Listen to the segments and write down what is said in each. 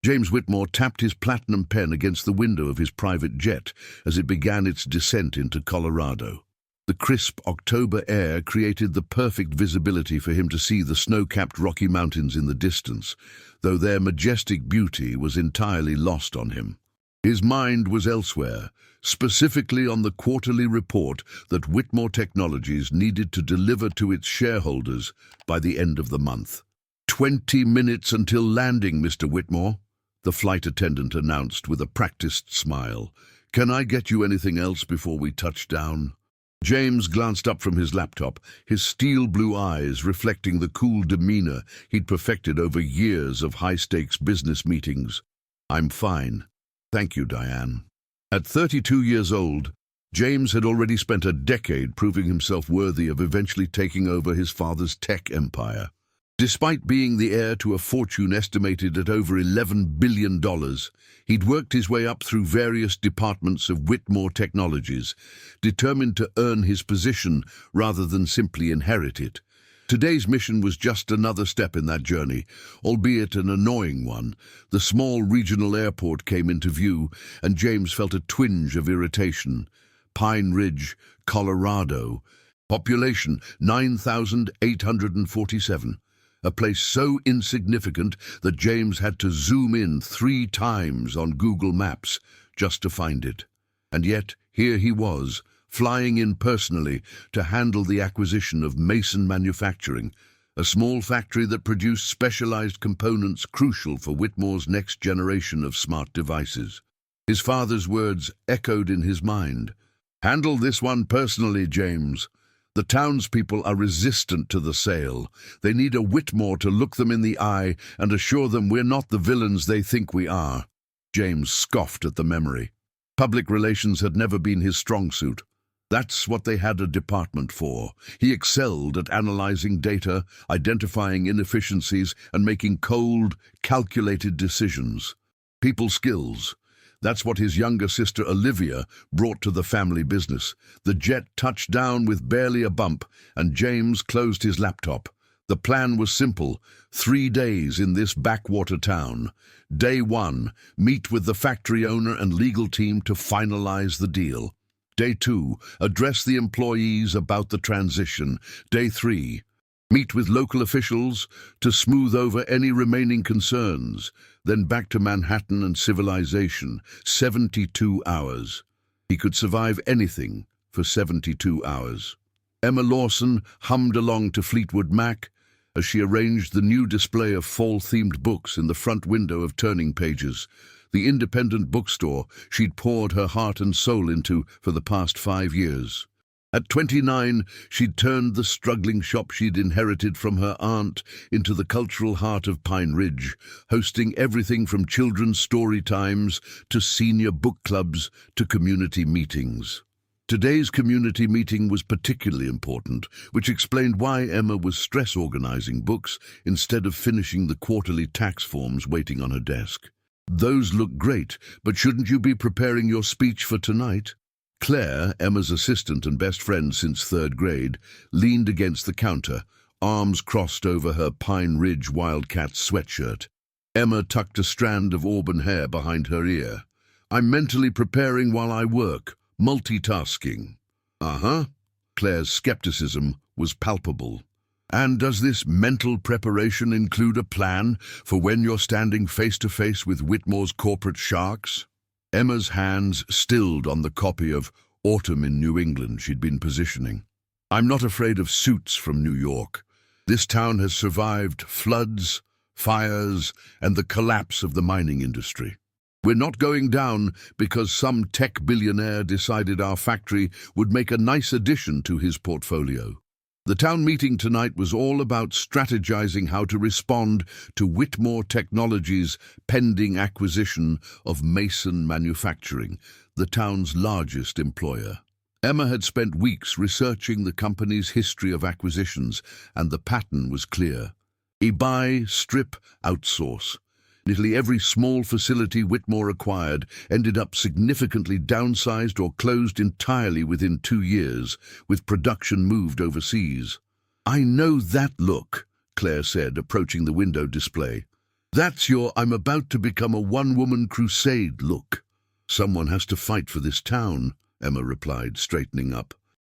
James Whitmore tapped his platinum pen against the window of his private jet as it began its descent into Colorado. The crisp October air created the perfect visibility for him to see the snow-capped Rocky Mountains in the distance, though their majestic beauty was entirely lost on him. His mind was elsewhere, specifically on the quarterly report that Whitmore Technologies needed to deliver to its shareholders by the end of the month. 20 minutes until landing, Mr. Whitmore, the flight attendant announced with a practiced smile. Can I get you anything else before we touch down? James glanced up from his laptop, his steel blue eyes reflecting the cool demeanor he'd perfected over years of high-stakes business meetings. I'm fine. Thank you, Diane. At 32 years old, James had already spent a decade proving himself worthy of eventually taking over his father's tech empire. Despite being the heir to a fortune estimated at over $11 billion, he'd worked his way up through various departments of Whitmore Technologies, determined to earn his position rather than simply inherit it. Today's mission was just another step in that journey, albeit an annoying one. The small regional airport came into view, and James felt a twinge of irritation. Pine Ridge, Colorado. Population 9,847. A place so insignificant that James had to zoom in 3 times on Google Maps just to find it. And yet, here he was, flying in personally to handle the acquisition of Mason Manufacturing, a small factory that produced specialized components crucial for Whitmore's next generation of smart devices. His father's words echoed in his mind. Handle this one personally, James. The townspeople are resistant to the sale. They need a Whitmore to look them in the eye and assure them we're not the villains they think we are. James scoffed at the memory. Public relations had never been his strong suit. That's what they had a department for. He excelled at analyzing data, identifying inefficiencies, and making cold, calculated decisions. People skills. That's what his younger sister Olivia brought to the family business. The jet touched down with barely a bump, and James closed his laptop. The plan was simple. 3 days in this backwater town. Day 1, meet with the factory owner and legal team to finalize the deal. Day 2, address the employees about the transition. Day 3, meet with local officials to smooth over any remaining concerns. Then back to Manhattan and civilization. 72 hours. He could survive anything for 72 hours. Emma Lawson hummed along to Fleetwood Mac as she arranged the new display of fall-themed books in the front window of Turning Pages, the independent bookstore she'd poured her heart and soul into for the past 5 years. At 29, she'd turned the struggling shop she'd inherited from her aunt into the cultural heart of Pine Ridge, hosting everything from children's story times to senior book clubs to community meetings. Today's community meeting was particularly important, which explained why Emma was stress-organizing books instead of finishing the quarterly tax forms waiting on her desk. Those look great, but shouldn't you be preparing your speech for tonight? Claire, Emma's assistant and best friend since 3rd grade, leaned against the counter, arms crossed over her Pine Ridge Wildcats sweatshirt. Emma tucked a strand of auburn hair behind her ear. I'm mentally preparing while I work, multitasking. Uh-huh. Claire's skepticism was palpable. And does this mental preparation include a plan for when you're standing face-to-face with Whitmore's corporate sharks? Emma's hands stilled on the copy of Autumn in New England she'd been positioning. I'm not afraid of suits from New York. This town has survived floods, fires, and the collapse of the mining industry. We're not going down because some tech billionaire decided our factory would make a nice addition to his portfolio. The town meeting tonight was all about strategizing how to respond to Whitmore Technologies' pending acquisition of Mason Manufacturing, the town's largest employer. Emma had spent weeks researching the company's history of acquisitions, and the pattern was clear. Buy, strip, outsource. Nearly every small facility Whitmore acquired ended up significantly downsized or closed entirely within 2 years, with production moved overseas. I know that look, Claire said, approaching the window display. That's your I'm about to become a one-woman crusade look. Someone has to fight for this town, Emma replied, straightening up.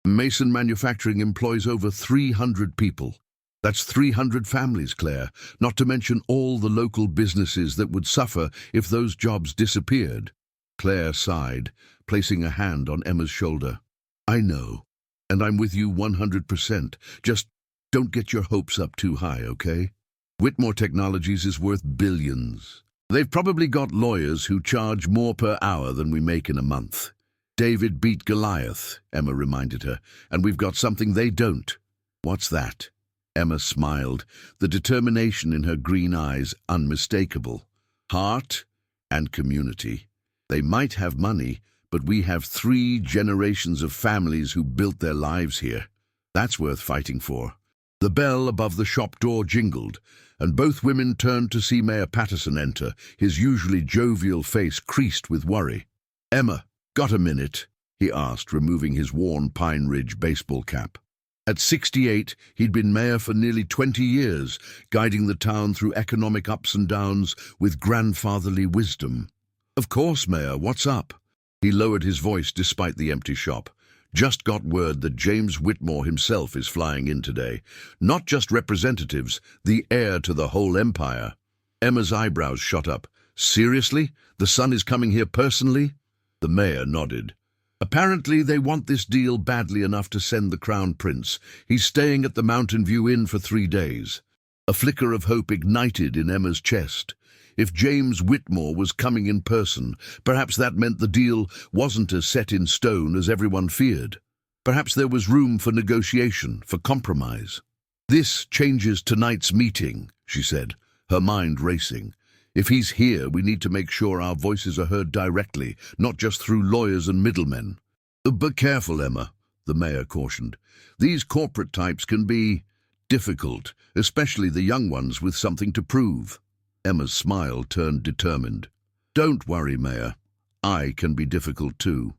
Mason Manufacturing employs over 300 people. That's 300 families, Claire, not to mention all the local businesses that would suffer if those jobs disappeared. Claire sighed, placing a hand on Emma's shoulder. I know, and I'm with you 100%. Just don't get your hopes up too high, okay? Whitmore Technologies is worth billions. They've probably got lawyers who charge more per hour than we make in a month. David beat Goliath, Emma reminded her, and we've got something they don't. What's that? Emma smiled, the determination in her green eyes unmistakable. Heart and community. They might have money, but we have 3 generations of families who built their lives here. That's worth fighting for. The bell above the shop door jingled, and both women turned to see Mayor Patterson enter, his usually jovial face creased with worry. Emma, got a minute? He asked, removing his worn Pine Ridge baseball cap. At 68, he'd been mayor for nearly 20 years, guiding the town through economic ups and downs with grandfatherly wisdom. Of course, Mayor, what's up? He lowered his voice despite the empty shop. Just got word that James Whitmore himself is flying in today. Not just representatives, the heir to the whole empire. Emma's eyebrows shot up. Seriously? The son is coming here personally? The mayor nodded. Apparently they want this deal badly enough to send the Crown Prince. He's staying at the Mountain View Inn for 3 days. A flicker of hope ignited in Emma's chest. If James Whitmore was coming in person, perhaps that meant the deal wasn't as set in stone as everyone feared. Perhaps there was room for negotiation, for compromise. This changes tonight's meeting, she said, her mind racing. If he's here, we need to make sure our voices are heard directly, not just through lawyers and middlemen. But careful, Emma, the mayor cautioned. These corporate types can be difficult, especially the young ones with something to prove. Emma's smile turned determined. Don't worry, Mayor. I can be difficult too.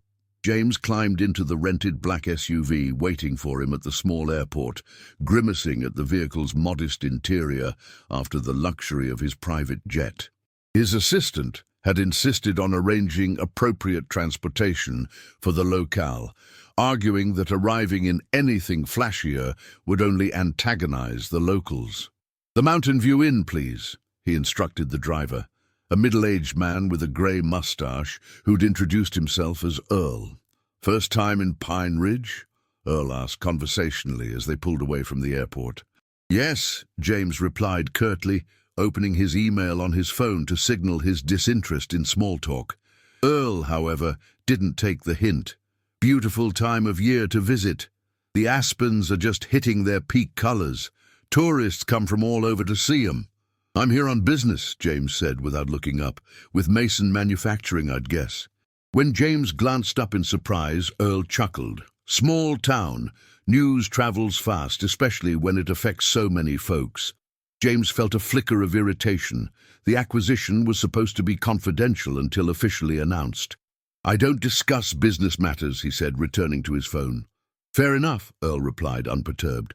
James climbed into the rented black SUV waiting for him at the small airport, grimacing at the vehicle's modest interior after the luxury of his private jet. His assistant had insisted on arranging appropriate transportation for the locale, arguing that arriving in anything flashier would only antagonize the locals. "The Mountain View Inn, please," he instructed the driver, a middle-aged man with a grey mustache who'd introduced himself as Earl. "First time in Pine Ridge?" Earl asked conversationally as they pulled away from the airport. "Yes," James replied curtly, opening his email on his phone to signal his disinterest in small talk. Earl, however, didn't take the hint. "Beautiful time of year to visit. The aspens are just hitting their peak colours. Tourists come from all over to see 'em." "I'm here on business," James said without looking up. "With Mason Manufacturing, I'd guess." When James glanced up in surprise, Earl chuckled. "Small town. News travels fast, especially when it affects so many folks." James felt a flicker of irritation. The acquisition was supposed to be confidential until officially announced. "I don't discuss business matters," he said, returning to his phone. "Fair enough," Earl replied, unperturbed.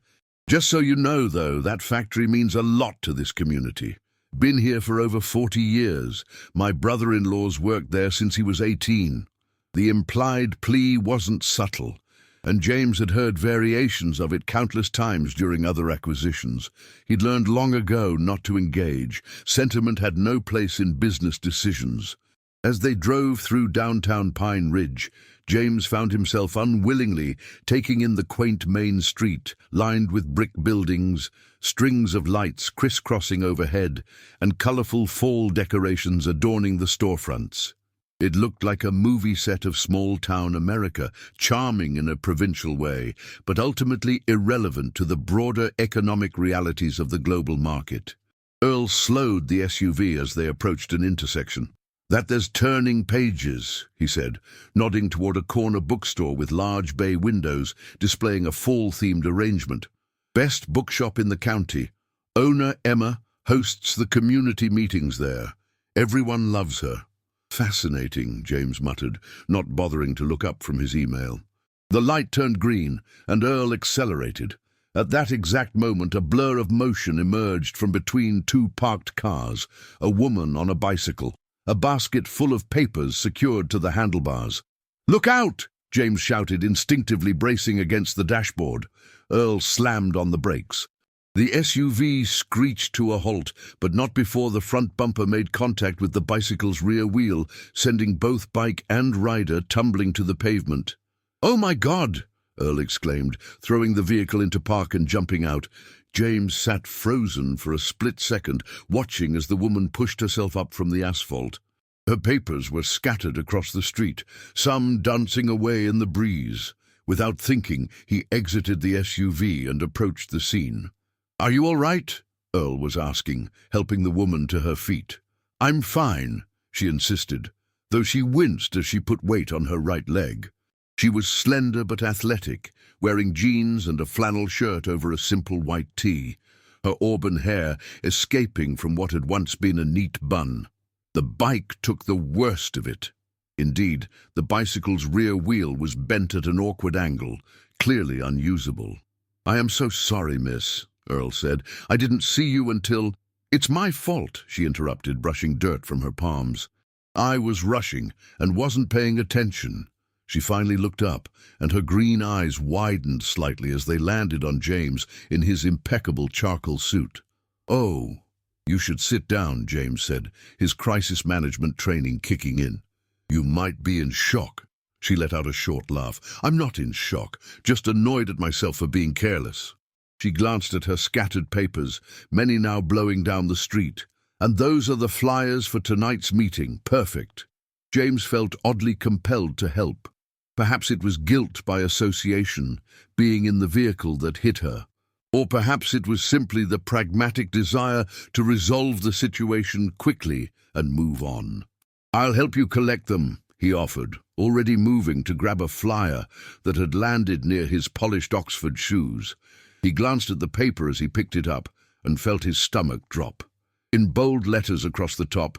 "Just so you know, though, that factory means a lot to this community. Been here for over 40 years. My brother-in-law's worked there since he was 18. The implied plea wasn't subtle, and James had heard variations of it countless times during other acquisitions. He'd learned long ago not to engage. Sentiment had no place in business decisions. As they drove through downtown Pine Ridge, James found himself unwillingly taking in the quaint main street, lined with brick buildings, strings of lights crisscrossing overhead, and colourful fall decorations adorning the storefronts. It looked like a movie set of small-town America, charming in a provincial way, but ultimately irrelevant to the broader economic realities of the global market. Earl slowed the SUV as they approached an intersection. "That there's Turning Pages," he said, nodding toward a corner bookstore with large bay windows displaying a fall-themed arrangement. "Best bookshop in the county. Owner Emma hosts the community meetings there. Everyone loves her." "Fascinating," James muttered, not bothering to look up from his email. The light turned green, and Earl accelerated. At that exact moment, a blur of motion emerged from between two parked cars, a woman on a bicycle, a basket full of papers secured to the handlebars. "Look out!" James shouted, instinctively bracing against the dashboard. Earl slammed on the brakes. The SUV screeched to a halt, but not before the front bumper made contact with the bicycle's rear wheel, sending both bike and rider tumbling to the pavement. "Oh my God!" Earl exclaimed, throwing the vehicle into park and jumping out. James sat frozen for a split second, watching as the woman pushed herself up from the asphalt. Her papers were scattered across the street, some dancing away in the breeze. Without thinking, he exited the SUV and approached the scene. "Are you all right?" Earl was asking, helping the woman to her feet. "I'm fine," she insisted, though she winced as she put weight on her right leg. She was slender but athletic, wearing jeans and a flannel shirt over a simple white tee, her auburn hair escaping from what had once been a neat bun. The bike took the worst of it. Indeed, the bicycle's rear wheel was bent at an awkward angle, clearly unusable. "I am so sorry, miss," Earl said. "I didn't see you until—" "It's my fault," she interrupted, brushing dirt from her palms. "I was rushing and wasn't paying attention." She finally looked up, and her green eyes widened slightly as they landed on James in his impeccable charcoal suit. "Oh, you should sit down," James said, his crisis management training kicking in. "You might be in shock." She let out a short laugh. "I'm not in shock, just annoyed at myself for being careless." She glanced at her scattered papers, many now blowing down the street. "And those are the flyers for tonight's meeting. Perfect." James felt oddly compelled to help. Perhaps it was guilt by association, being in the vehicle, that hit her. Or perhaps it was simply the pragmatic desire to resolve the situation quickly and move on. "I'll help you collect them," he offered, already moving to grab a flyer that had landed near his polished Oxford shoes. He glanced at the paper as he picked it up and felt his stomach drop. In bold letters across the top,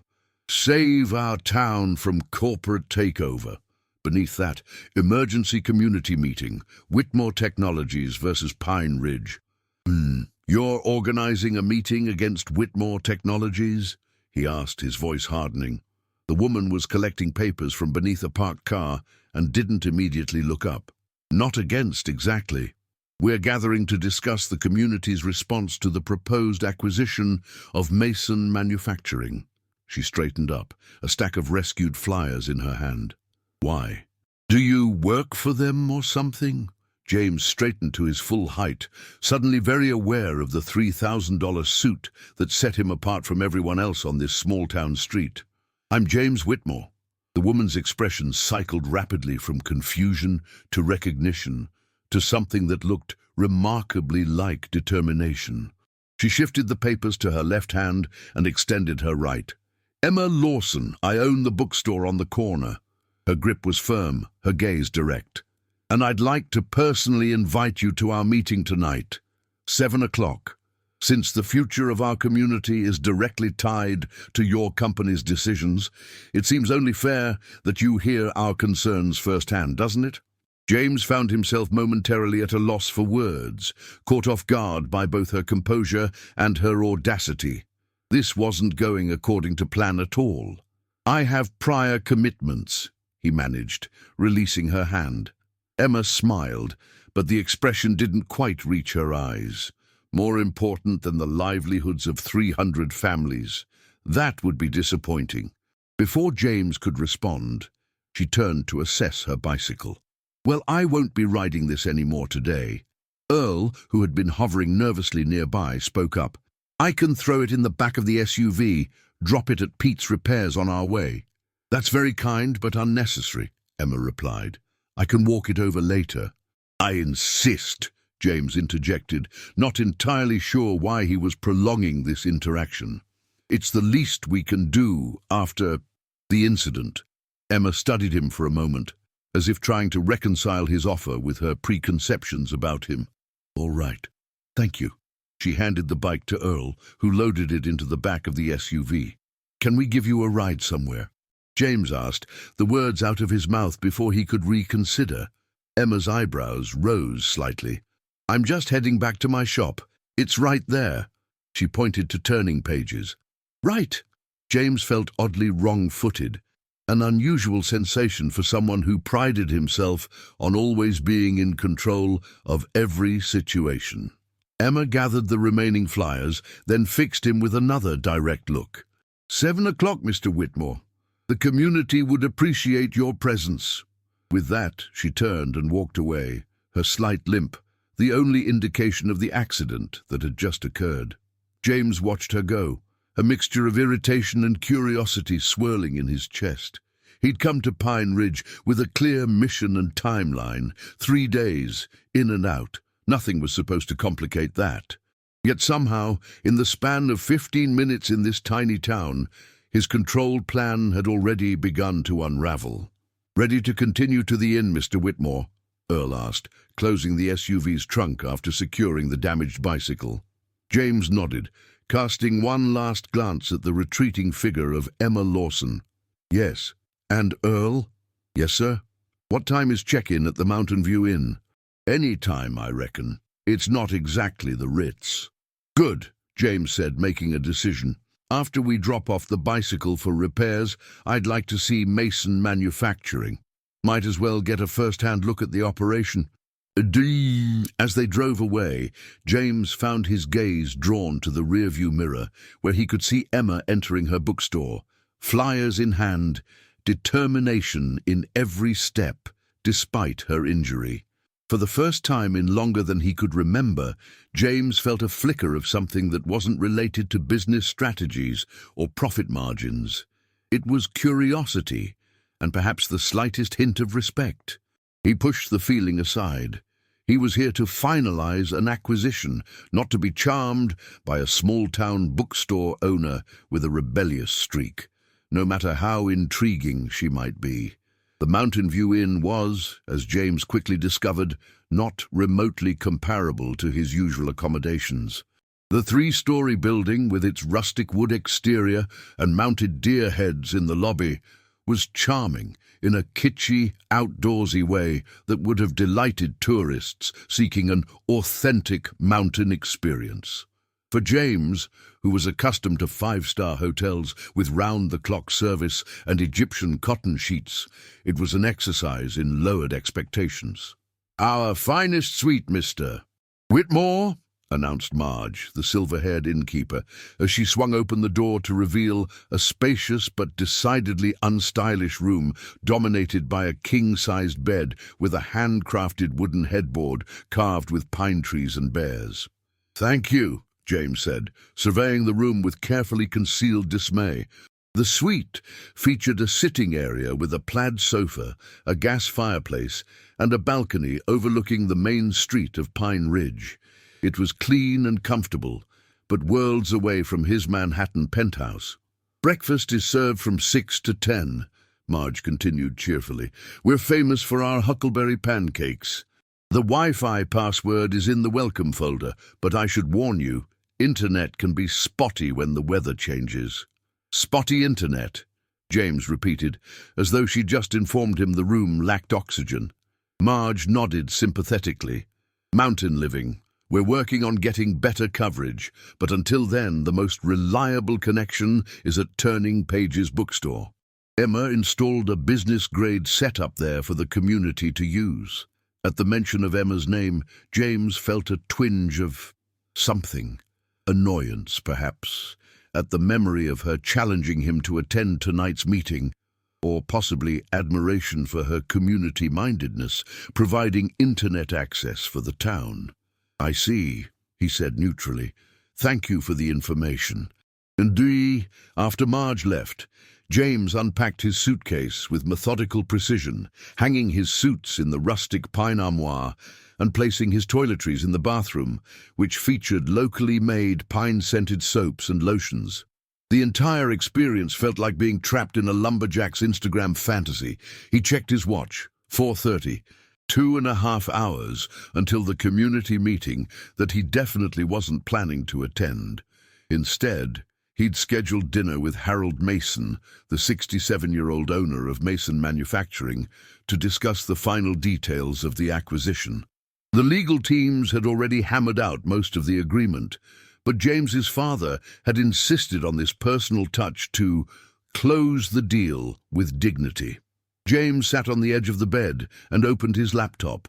"Save our town from corporate takeover." Beneath that, "Emergency Community Meeting, Whitmore Technologies versus Pine Ridge." "You're organizing a meeting against Whitmore Technologies?" he asked, his voice hardening. The woman was collecting papers from beneath a parked car and didn't immediately look up. "Not against, exactly. We're gathering to discuss the community's response to the proposed acquisition of Mason Manufacturing." She straightened up, a stack of rescued flyers in her hand. "Why? Do you work for them or something?" James straightened to his full height, suddenly very aware of the $3,000 suit that set him apart from everyone else on this small-town street. "I'm James Whitmore." The woman's expression cycled rapidly from confusion to recognition to something that looked remarkably like determination. She shifted the papers to her left hand and extended her right. "Emma Lawson, I own the bookstore on the corner." Her grip was firm, her gaze direct. "And I'd like to personally invite you to our meeting tonight, 7 o'clock. Since the future of our community is directly tied to your company's decisions, it seems only fair that you hear our concerns firsthand, doesn't it?" James found himself momentarily at a loss for words, caught off guard by both her composure and her audacity. This wasn't going according to plan at all. "I have prior commitments," he managed, releasing her hand. Emma smiled, but the expression didn't quite reach her eyes. More important than the livelihoods of 300 families. That would be disappointing. Before James could respond, she turned to assess her bicycle. "Well, I won't be riding this anymore today." Earl, who had been hovering nervously nearby, spoke up. "I can throw it in the back of the SUV, drop it at Pete's Repairs on our way." "That's very kind, but unnecessary," Emma replied. "I can walk it over later." "I insist," James interjected, not entirely sure why he was prolonging this interaction. "It's the least we can do after the incident." Emma studied him for a moment, as if trying to reconcile his offer with her preconceptions about him. "All right. Thank you." She handed the bike to Earl, who loaded it into the back of the SUV. "Can we give you a ride somewhere?" James asked, the words out of his mouth before he could reconsider. Emma's eyebrows rose slightly. I'm just heading back to my shop. It's right there. She pointed to turning pages. Right. James felt oddly wrong-footed, an unusual sensation for someone who prided himself on always being in control of every situation. Emma gathered the remaining flyers, then fixed him with another direct look. 7 o'clock, Mr. Whitmore. The community would appreciate your presence. With that, she turned and walked away, her slight limp the only indication of the accident that had just occurred. James watched her go, a mixture of irritation and curiosity swirling in his chest. He'd come to Pine Ridge with a clear mission and timeline, 3 days, in and out. Nothing was supposed to complicate that. Yet somehow, in the span of 15 minutes in this tiny town, his controlled plan had already begun to unravel. "Ready to continue to the inn, Mr. Whitmore?" Earl asked, closing the SUV's trunk after securing the damaged bicycle. James nodded, casting one last glance at the retreating figure of Emma Lawson. "Yes. And Earl?" "Yes, sir." "What time is check-in at the Mountain View Inn?" "Any time, I reckon. It's not exactly the Ritz." "Good," James said, making a decision. "After we drop off the bicycle for repairs, I'd like to see Mason Manufacturing. Might as well get a first-hand look at the operation." As they drove away, James found his gaze drawn to the rearview mirror, where he could see Emma entering her bookstore, flyers in hand, determination in every step, despite her injury. For the first time in longer than he could remember, James felt a flicker of something that wasn't related to business strategies or profit margins. It was curiosity, and perhaps the slightest hint of respect. He pushed the feeling aside. He was here to finalize an acquisition, not to be charmed by a small-town bookstore owner with a rebellious streak, no matter how intriguing she might be. The Mountain View Inn was, as James quickly discovered, not remotely comparable to his usual accommodations. The 3-story building, with its rustic wood exterior and mounted deer heads in the lobby, was charming in a kitschy, outdoorsy way that would have delighted tourists seeking an authentic mountain experience. For James, who was accustomed to 5-star hotels with round-the-clock service and Egyptian cotton sheets, it was an exercise in lowered expectations. "Our finest suite, Mr. Whitmore," announced Marge, the silver-haired innkeeper, as she swung open the door to reveal a spacious but decidedly unstylish room dominated by a king-sized bed with a handcrafted wooden headboard carved with pine trees and bears. "Thank you," James said, surveying the room with carefully concealed dismay. The suite featured a sitting area with a plaid sofa, a gas fireplace, and a balcony overlooking the main street of Pine Ridge. It was clean and comfortable, but worlds away from his Manhattan penthouse. "Breakfast is served from 6 to 10, Marge continued cheerfully. "We're famous for our huckleberry pancakes. The Wi-Fi password is in the welcome folder, but I should warn you, internet can be spotty when the weather changes." "Spotty internet," James repeated, as though she'd just informed him the room lacked oxygen. Marge nodded sympathetically. "Mountain living. We're working on getting better coverage, but until then, the most reliable connection is at Turning Pages bookstore." Emma installed a business-grade setup there for the community to use. At the mention of Emma's name, James felt a twinge of something. Annoyance, perhaps, at the memory of her challenging him to attend tonight's meeting, or possibly admiration for her community-mindedness, providing internet access for the town. "I see," he said neutrally. "Thank you for the information." Indeed, after Marge left, James unpacked his suitcase with methodical precision, hanging his suits in the rustic pine armoire and placing his toiletries in the bathroom, which featured locally made pine-scented soaps and lotions. The entire experience felt like being trapped in a lumberjack's Instagram fantasy. He checked his watch. 4:30. 2.5 hours until the community meeting that he definitely wasn't planning to attend. Instead, he'd scheduled dinner with Harold Mason, the 67-year-old owner of Mason Manufacturing, to discuss the final details of the acquisition. The legal teams had already hammered out most of the agreement, but James's father had insisted on this personal touch to close the deal with dignity. James sat on the edge of the bed and opened his laptop,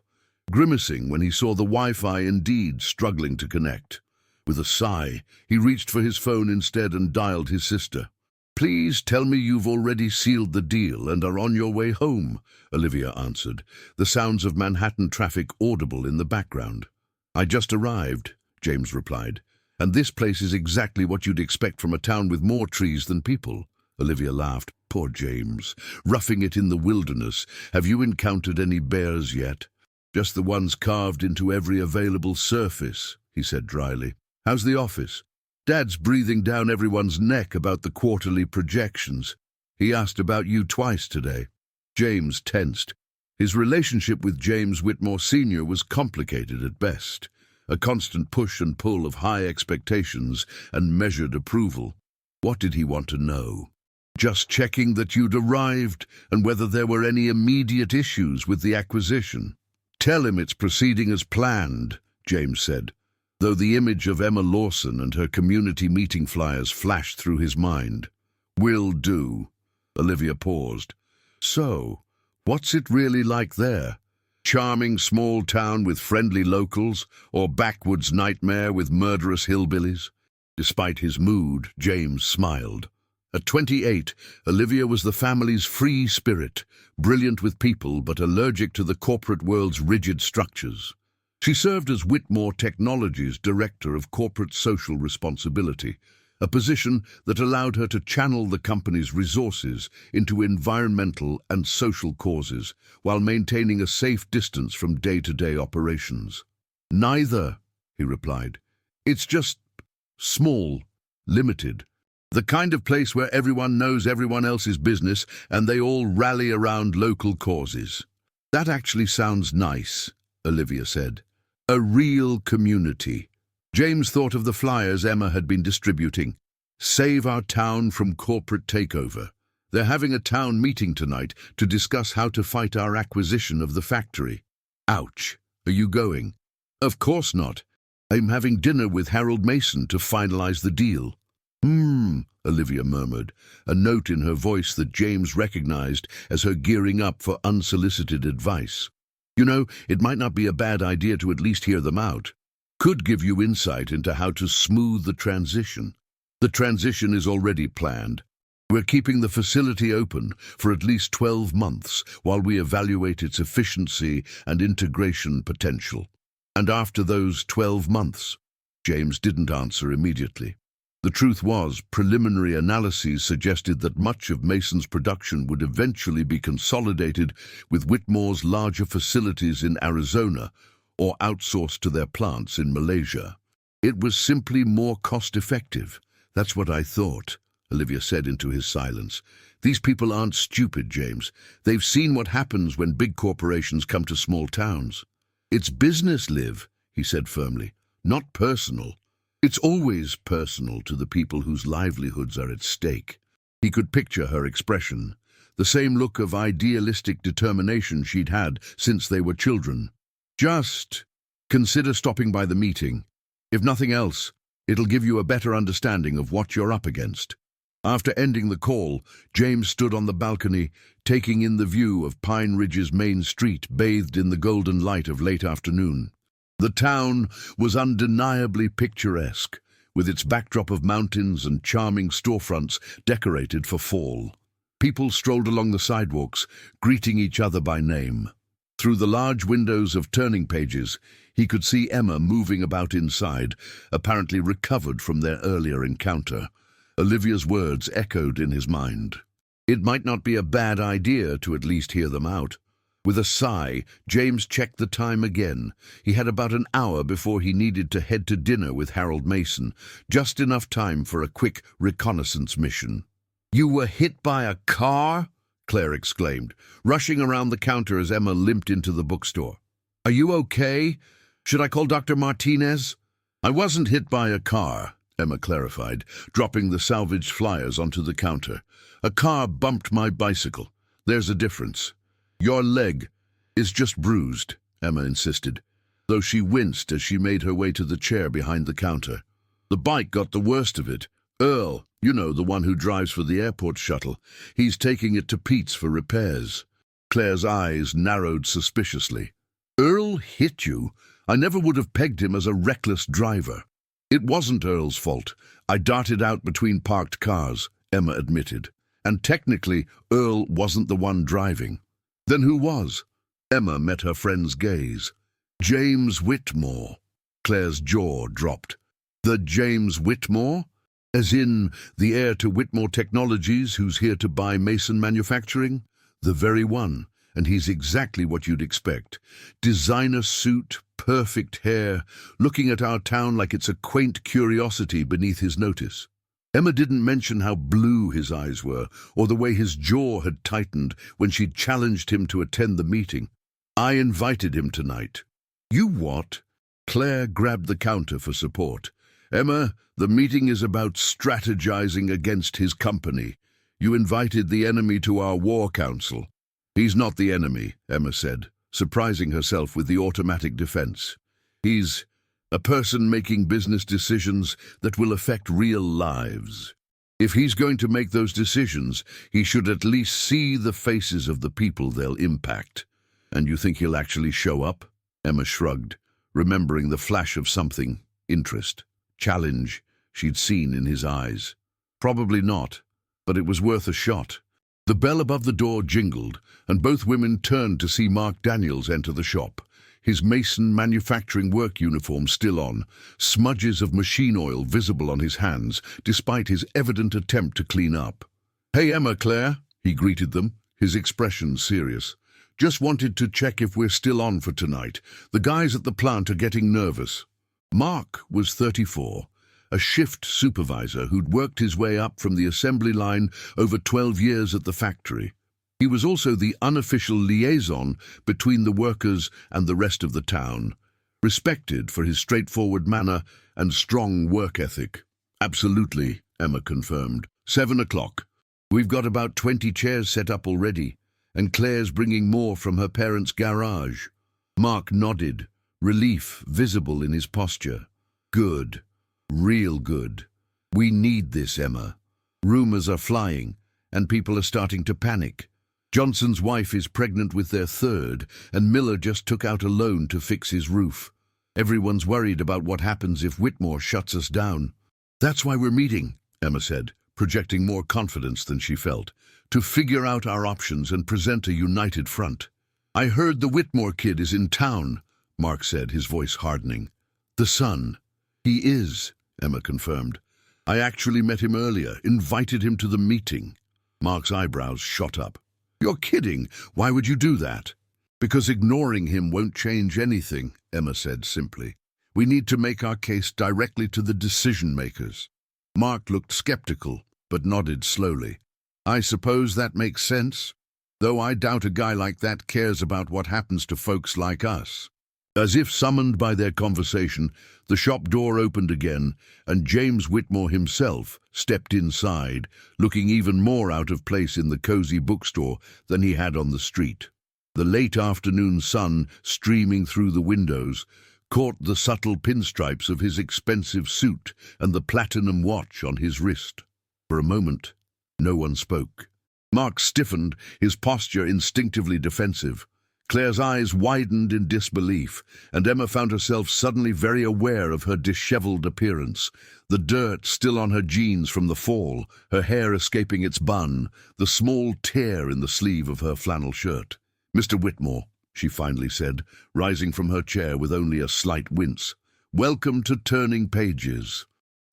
grimacing when he saw the Wi-Fi indeed struggling to connect. With a sigh, he reached for his phone instead and dialed his sister. "Please tell me you've already sealed the deal and are on your way home," Olivia answered, the sounds of Manhattan traffic audible in the background. "I just arrived," James replied, "and this place is exactly what you'd expect from a town with more trees than people." Olivia laughed. "Poor James, roughing it in the wilderness. Have you encountered any bears yet?" "Just the ones carved into every available surface," he said dryly. "How's the office?" "Dad's breathing down everyone's neck about the quarterly projections. He asked about you twice today." James tensed. His relationship with James Whitmore Sr. was complicated at best, a constant push and pull of high expectations and measured approval. What did he want to know? "Just checking that you'd arrived and whether there were any immediate issues with the acquisition." "Tell him it's proceeding as planned," James said, though the image of Emma Lawson and her community meeting flyers flashed through his mind. "Will do." Olivia paused. "So, what's it really like there? Charming small town with friendly locals, or backwoods nightmare with murderous hillbillies?" Despite his mood, James smiled. At 28, Olivia was the family's free spirit, brilliant with people but allergic to the corporate world's rigid structures. She served as Whitmore Technologies Director of Corporate Social Responsibility, a position that allowed her to channel the company's resources into environmental and social causes while maintaining a safe distance from day-to-day operations. "Neither," he replied. "It's just small, limited. The kind of place where everyone knows everyone else's business and they all rally around local causes." "That actually sounds nice," Olivia said. "A real community." James thought of the flyers Emma had been distributing. "Save our town from corporate takeover. They're having a town meeting tonight to discuss how to fight our acquisition of the factory." "Ouch. Are you going?" "Of course not. I'm having dinner with Harold Mason to finalize the deal." Olivia murmured, a note in her voice that James recognized as her gearing up for unsolicited advice. "You know, it might not be a bad idea to at least hear them out. Could give you insight into how to smooth the transition." "The transition is already planned. We're keeping the facility open for at least 12 months while we evaluate its efficiency and integration potential." "And after those 12 months?" James didn't answer immediately. The truth was, preliminary analyses suggested that much of Mason's production would eventually be consolidated with Whitmore's larger facilities in Arizona or outsourced to their plants in Malaysia. "It was simply more cost-effective. That's what I thought," Olivia said into his silence. "These people aren't stupid, James. They've seen what happens when big corporations come to small towns." "It's business, Liv," he said firmly, "not personal. It's always personal to the people whose livelihoods are at stake." He could picture her expression, the same look of idealistic determination she'd had since they were children. "Just consider stopping by the meeting. If nothing else, it'll give you a better understanding of what you're up against." After ending the call, James stood on the balcony, taking in the view of Pine Ridge's main street bathed in the golden light of late afternoon. The town was undeniably picturesque, with its backdrop of mountains and charming storefronts decorated for fall. People strolled along the sidewalks, greeting each other by name. Through the large windows of turning pages, he could see Emma moving about inside, apparently recovered from their earlier encounter. Olivia's words echoed in his mind. It might not be a bad idea to at least hear them out. With a sigh, James checked the time again. He had about an hour before he needed to head to dinner with Harold Mason, just enough time for a quick reconnaissance mission. "You were hit by a car?" Claire exclaimed, rushing around the counter as Emma limped into the bookstore. "Are you okay? Should I call Dr. Martinez?" "I wasn't hit by a car," Emma clarified, dropping the salvaged flyers onto the counter. "A car bumped my bicycle. There's a difference." "Your leg is just bruised," Emma insisted. though she winced as she made her way to the chair behind the counter. The bike got the worst of it. Earl, you know, the one who drives for the airport shuttle, he's taking it to Pete's for repairs. Claire's eyes narrowed suspiciously. Earl hit you? I never would have pegged him as a reckless driver. It wasn't Earl's fault. I darted out between parked cars, Emma admitted. And technically, Earl wasn't the one driving. Then who was? Emma met her friend's gaze. James Whitmore. Claire's jaw dropped. The James Whitmore? As in, the heir to Whitmore Technologies who's here to buy Mason Manufacturing? The very one, and he's exactly what you'd expect. Designer suit, perfect hair, looking at our town like it's a quaint curiosity beneath his notice. Emma didn't mention how blue his eyes were, or the way his jaw had tightened when she'd challenged him to attend the meeting. I invited him tonight. You what? Claire grabbed the counter for support. Emma, the meeting is about strategizing against his company. You invited the enemy to our war council. He's not the enemy, Emma said, surprising herself with the automatic defense. He's a person making business decisions that will affect real lives. If he's going to make those decisions, he should at least see the faces of the people they'll impact. And you think he'll actually show up? Emma shrugged, remembering the flash of something, interest, challenge, she'd seen in his eyes. Probably not, but it was worth a shot. The bell above the door jingled, and both women turned to see Mark Daniels enter the shop, his Mason Manufacturing work uniform still on, smudges of machine oil visible on his hands, despite his evident attempt to clean up. Hey, Emma, Claire, he greeted them, his expression serious. Just wanted to check if we're still on for tonight. The guys at the plant are getting nervous. Mark was 34, a shift supervisor who'd worked his way up from the assembly line over 12 years at the factory. He was also the unofficial liaison between the workers and the rest of the town, respected for his straightforward manner and strong work ethic. Absolutely, Emma confirmed. 7 o'clock. We've got about 20 chairs set up already, and Claire's bringing more from her parents' garage. Mark nodded, relief visible in his posture. Good. Real good. We need this, Emma. Rumors are flying, and people are starting to panic. Johnson's wife is pregnant with their third, and Miller just took out a loan to fix his roof. Everyone's worried about what happens if Whitmore shuts us down. That's why we're meeting, Emma said, projecting more confidence than she felt, to figure out our options and present a united front. I heard the Whitmore kid is in town, Mark said, his voice hardening. The son. He is, Emma confirmed. I actually met him earlier, invited him to the meeting. Mark's eyebrows shot up. You're kidding. Why would you do that? Because ignoring him won't change anything, Emma said simply. We need to make our case directly to the decision-makers. Mark looked skeptical, but nodded slowly. I suppose that makes sense, though I doubt a guy like that cares about what happens to folks like us. As if summoned by their conversation, the shop door opened again, and James Whitmore himself stepped inside, looking even more out of place in the cozy bookstore than he had on the street. The late afternoon sun, streaming through the windows, caught the subtle pinstripes of his expensive suit and the platinum watch on his wrist. For a moment, no one spoke. Mark stiffened, his posture instinctively defensive. Claire's eyes widened in disbelief, and Emma found herself suddenly very aware of her disheveled appearance, the dirt still on her jeans from the fall, her hair escaping its bun, the small tear in the sleeve of her flannel shirt. Mr. Whitmore, she finally said, rising from her chair with only a slight wince. Welcome to Turning Pages.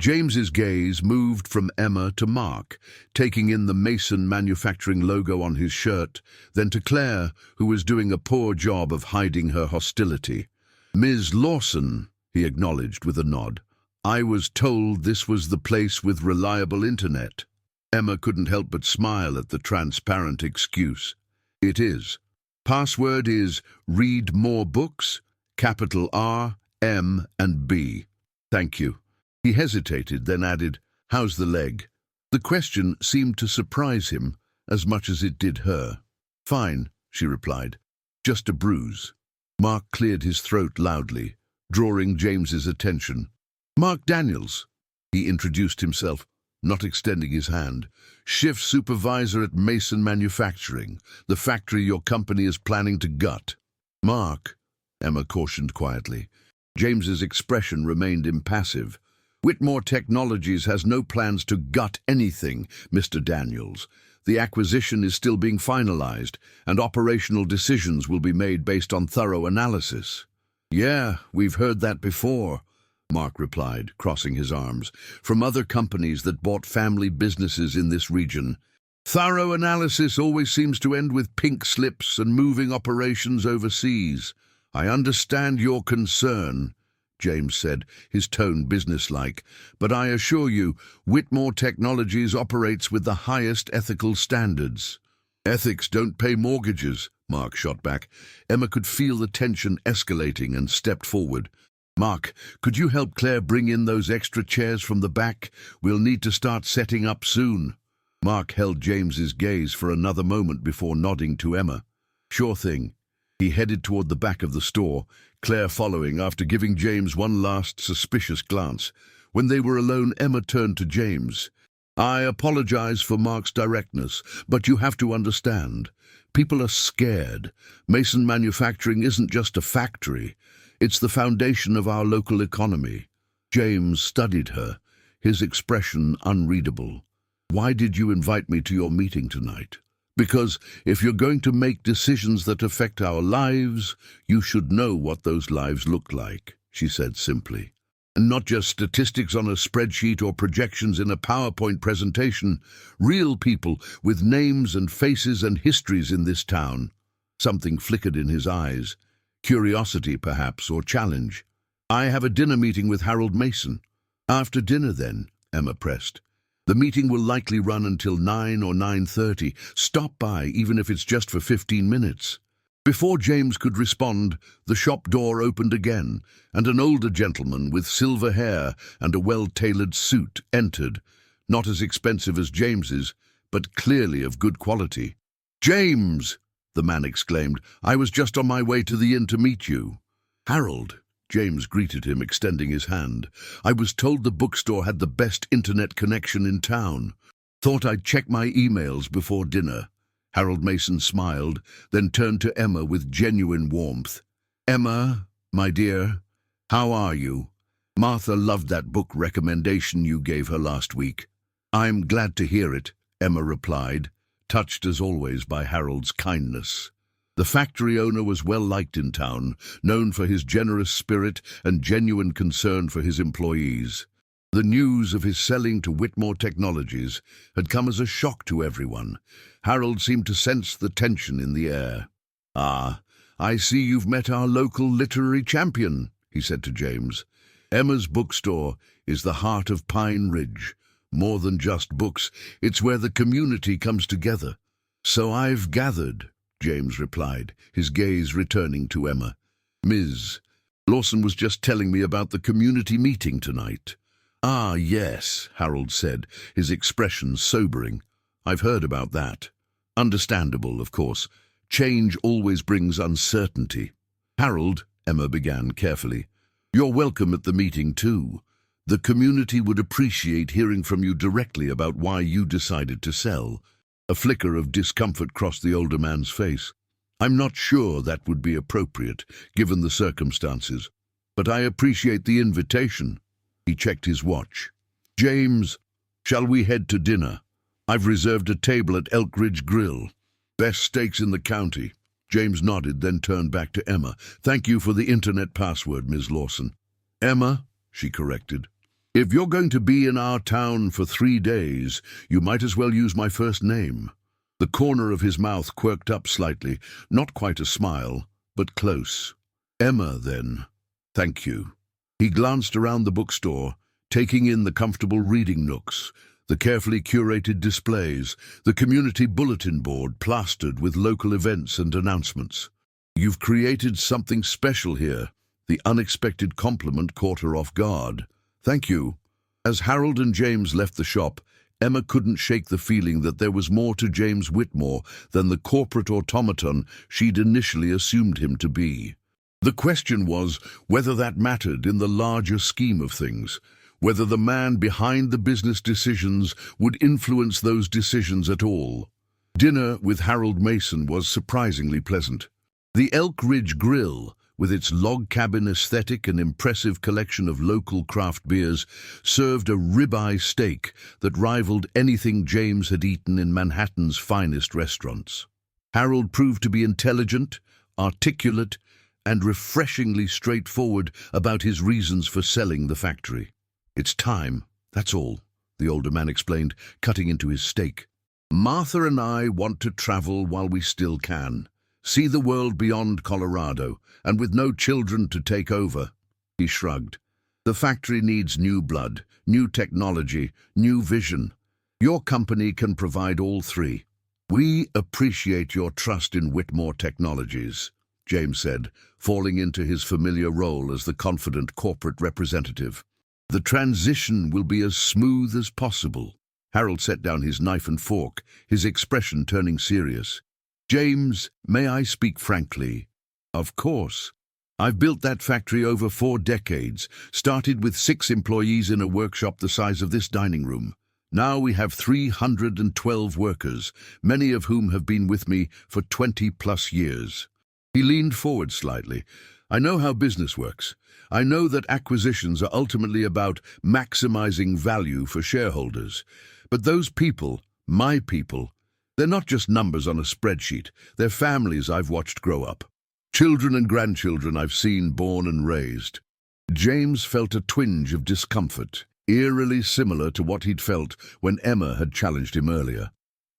James's gaze moved from Emma to Mark, taking in the Mason Manufacturing logo on his shirt, then to Claire, who was doing a poor job of hiding her hostility. Ms. Lawson, he acknowledged with a nod. I was told this was the place with reliable internet. Emma couldn't help but smile at the transparent excuse. It is. Password is read more books, capital R, M, and B. Thank you. He hesitated, then added, How's the leg? The question seemed to surprise him as much as it did her. Fine, she replied. Just a bruise. Mark cleared his throat loudly, drawing James's attention. "Mark Daniels," he introduced himself, not extending his hand. "Shift supervisor at Mason Manufacturing, the factory your company is planning to gut." "Mark," Emma cautioned quietly. James's expression remained impassive. "Whitmore Technologies has no plans to gut anything, Mr. Daniels. The acquisition is still being finalized, and operational decisions will be made based on thorough analysis." "Yeah, we've heard that before," Mark replied, crossing his arms, "from other companies that bought family businesses in this region. Thorough analysis always seems to end with pink slips and moving operations overseas. I understand your concern," James said, his tone businesslike, "but I assure you, Whitmore Technologies operates with the highest ethical standards." "Ethics don't pay mortgages," Mark shot back. Emma could feel the tension escalating and stepped forward. "Mark, could you help Claire bring in those extra chairs from the back? We'll need to start setting up soon." Mark held James's gaze for another moment before nodding to Emma. "Sure thing." He headed toward the back of the store, Claire following after giving James one last suspicious glance. When they were alone, Emma turned to James. "I apologize for Mark's directness, but you have to understand. People are scared. Mason Manufacturing isn't just a factory. It's the foundation of our local economy." James studied her, his expression unreadable. "Why did you invite me to your meeting tonight?" "Because if you're going to make decisions that affect our lives, you should know what those lives look like," she said simply. "And not just statistics on a spreadsheet or projections in a PowerPoint presentation. Real people with names and faces and histories in this town." Something flickered in his eyes. Curiosity, perhaps, or challenge. "I have a dinner meeting with Harold Mason." "After dinner, then," Emma pressed. "The meeting will likely run until 9 or 9:30. Stop by, even if it's just for 15 minutes. Before James could respond, the shop door opened again, and an older gentleman with silver hair and a well-tailored suit entered, not as expensive as James's, but clearly of good quality. "James!" the man exclaimed. "I was just on my way to the inn to meet you." "Harold," James greeted him, extending his hand. "I was told the bookstore had the best internet connection in town. Thought I'd check my emails before dinner." Harold Mason smiled, then turned to Emma with genuine warmth. "Emma, my dear, how are you? Martha loved that book recommendation you gave her last week." "I'm glad to hear it," Emma replied, touched as always by Harold's kindness. The factory owner was well liked in town, known for his generous spirit and genuine concern for his employees. The news of his selling to Whitmore Technologies had come as a shock to everyone. Harold seemed to sense the tension in the air. "Ah, I see you've met our local literary champion," he said to James. "Emma's bookstore is the heart of Pine Ridge. More than just books, it's where the community comes together." "So I've gathered," James replied, his gaze returning to Emma. "Ms. Lawson was just telling me about the community meeting tonight." "Ah, yes," Harold said, his expression sobering. "I've heard about that. Understandable, of course. Change always brings uncertainty." "Harold," Emma began carefully, "you're welcome at the meeting too. The community would appreciate hearing from you directly about why you decided to sell." A flicker of discomfort crossed the older man's face. "I'm not sure that would be appropriate, given the circumstances, but I appreciate the invitation." He checked his watch. "James, shall we head to dinner? I've reserved a table at Elk Ridge Grill. Best steaks in the county." James nodded, then turned back to Emma. "Thank you for the internet password, Ms. Lawson." "Emma," she corrected. "If you're going to be in our town for 3 days, you might as well use my first name." The corner of his mouth quirked up slightly, not quite a smile, but close. "Emma, then. Thank you." He glanced around the bookstore, taking in the comfortable reading nooks, the carefully curated displays, the community bulletin board plastered with local events and announcements. "You've created something special here." The unexpected compliment caught her off guard. "Thank you." As Harold and James left the shop, Emma couldn't shake the feeling that there was more to James Whitmore than the corporate automaton she'd initially assumed him to be. The question was whether that mattered in the larger scheme of things, whether the man behind the business decisions would influence those decisions at all. Dinner with Harold Mason was surprisingly pleasant. The Elk Ridge Grill, with its log cabin aesthetic and impressive collection of local craft beers, served a ribeye steak that rivaled anything James had eaten in Manhattan's finest restaurants. Harold proved to be intelligent, articulate, and refreshingly straightforward about his reasons for selling the factory. "It's time, that's all," the older man explained, cutting into his steak. "Martha and I want to travel while we still can, see the world beyond Colorado, and with no children to take over." He shrugged. "The factory needs new blood, new technology, new vision. Your company can provide all three." "We appreciate your trust in Whitmore Technologies," James said, falling into his familiar role as the confident corporate representative. "The transition will be as smooth as possible." Harold set down his knife and fork, his expression turning serious. "James, may I speak frankly?" "Of course. I've built that factory over 4 decades, started with 6 employees in a workshop the size of this dining room. Now we have 312 workers, many of whom have been with me for 20-plus years. He leaned forward slightly. "I know how business works. I know that acquisitions are ultimately about maximizing value for shareholders. But those people, my people, they're not just numbers on a spreadsheet. They're families I've watched grow up. Children and grandchildren I've seen born and raised." James felt a twinge of discomfort, eerily similar to what he'd felt when Emma had challenged him earlier.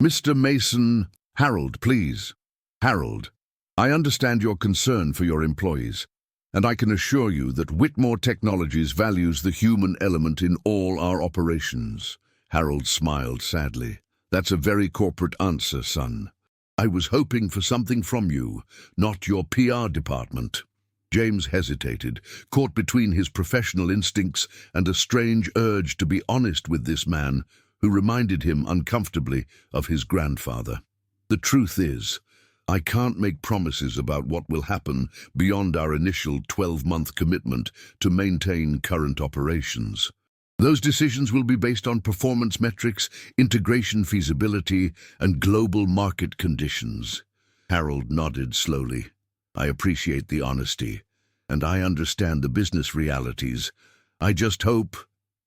"Mr. Mason—" "Harold, please." "Harold, I understand your concern for your employees, and I can assure you that Whitmore Technologies values the human element in all our operations." Harold smiled sadly. "That's a very corporate answer, son. I was hoping for something from you, not your PR department." James hesitated, caught between his professional instincts and a strange urge to be honest with this man who reminded him uncomfortably of his grandfather. "The truth is, I can't make promises about what will happen beyond our initial 12-month commitment to maintain current operations. Those decisions will be based on performance metrics, integration feasibility, and global market conditions." Harold nodded slowly. "I appreciate the honesty, and I understand the business realities. I just hope—"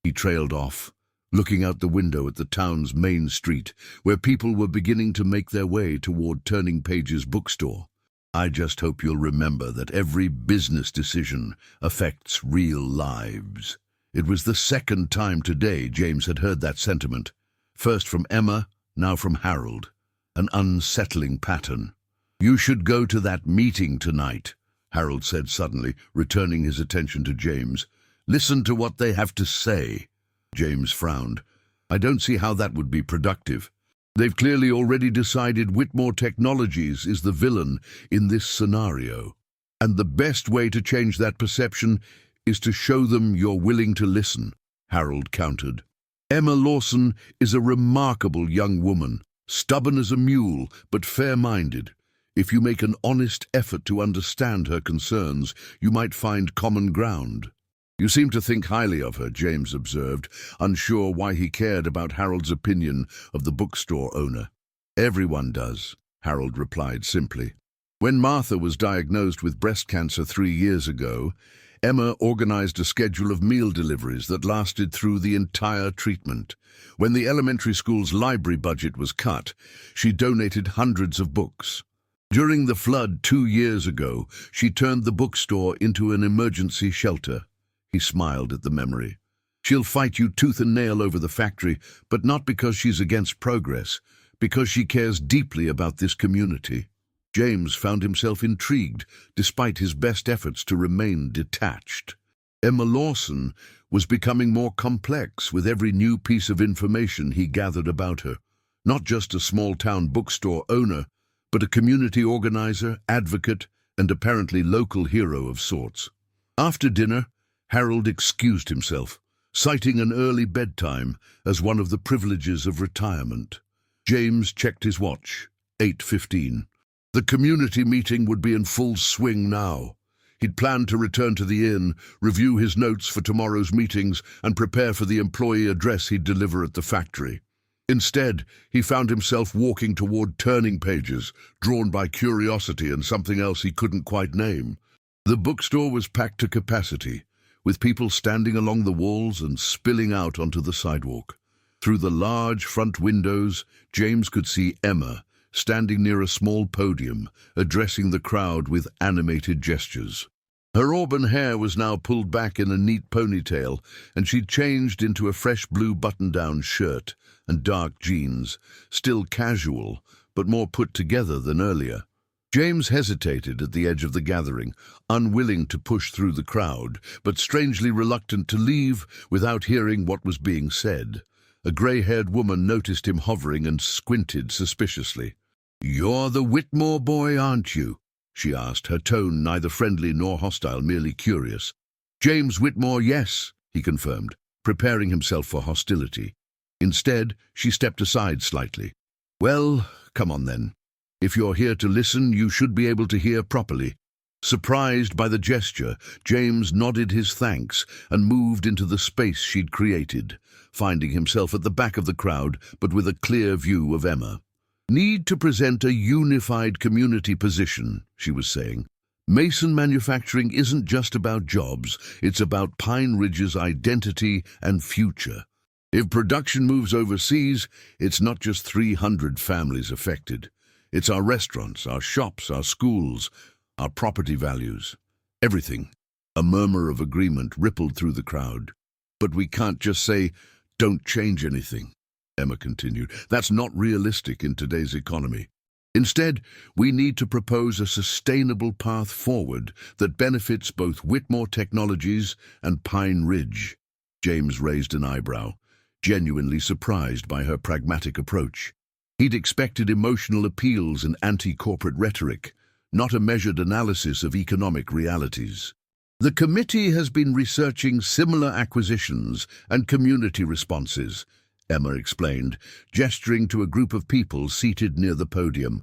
He trailed off, looking out the window at the town's main street, where people were beginning to make their way toward Turning Page's bookstore. "I just hope you'll remember that every business decision affects real lives." It was the second time today James had heard that sentiment, first from Emma, now from Harold, an unsettling pattern. "You should go to that meeting tonight," Harold said suddenly, returning his attention to James. "Listen to what they have to say." James frowned. "I don't see how that would be productive. They've clearly already decided Whitmore Technologies is the villain in this scenario. And the best way to change that perception is to show them you're willing to listen," Harold countered. "Emma Lawson is a remarkable young woman, stubborn as a mule, but fair-minded. If you make an honest effort to understand her concerns, you might find common ground." "You seem to think highly of her," James observed, unsure why he cared about Harold's opinion of the bookstore owner. "Everyone does," Harold replied simply. "When Martha was diagnosed with breast cancer 3 years ago, Emma organized a schedule of meal deliveries that lasted through the entire treatment. When the elementary school's library budget was cut, she donated hundreds of books. During the flood 2 years ago, she turned the bookstore into an emergency shelter." He smiled at the memory. "She'll fight you tooth and nail over the factory, but not because she's against progress, because she cares deeply about this community." James found himself intrigued, despite his best efforts to remain detached. Emma Lawson was becoming more complex with every new piece of information he gathered about her. Not just a small-town bookstore owner, but a community organizer, advocate, and apparently local hero of sorts. After dinner, Harold excused himself, citing an early bedtime as one of the privileges of retirement. James checked his watch. 8:15. The community meeting would be in full swing now. He'd planned to return to the inn, review his notes for tomorrow's meetings, and prepare for the employee address he'd deliver at the factory. Instead, he found himself walking toward turning pages, drawn by curiosity and something else he couldn't quite name. The bookstore was packed to capacity, with people standing along the walls and spilling out onto the sidewalk. Through the large front windows, James could see Emma, standing near a small podium, addressing the crowd with animated gestures. Her auburn hair was now pulled back in a neat ponytail, and she'd changed into a fresh blue button-down shirt and dark jeans, still casual, but more put together than earlier. James hesitated at the edge of the gathering, unwilling to push through the crowd, but strangely reluctant to leave without hearing what was being said. A grey-haired woman noticed him hovering and squinted suspiciously. "You're the Whitmore boy, aren't you?" she asked, her tone neither friendly nor hostile, merely curious. "James Whitmore, yes," he confirmed, preparing himself for hostility. Instead, she stepped aside slightly. "Well, come on then. If you're here to listen, you should be able to hear properly." Surprised by the gesture, James nodded his thanks and moved into the space she'd created, finding himself at the back of the crowd, but with a clear view of Emma. "Need to present a unified community position," she was saying. "Mason manufacturing isn't just about jobs, it's about Pine Ridge's identity and future. If production moves overseas, it's not just 300 families affected. It's our restaurants, our shops, our schools, our property values. Everything." A murmur of agreement rippled through the crowd. "But we can't just say, 'Don't change anything,'" Emma continued. "That's not realistic in today's economy. Instead, we need to propose a sustainable path forward that benefits both Whitmore Technologies and Pine Ridge." James raised an eyebrow, genuinely surprised by her pragmatic approach. He'd expected emotional appeals and anti-corporate rhetoric, not a measured analysis of economic realities. "The committee has been researching similar acquisitions and community responses," Emma explained, gesturing to a group of people seated near the podium.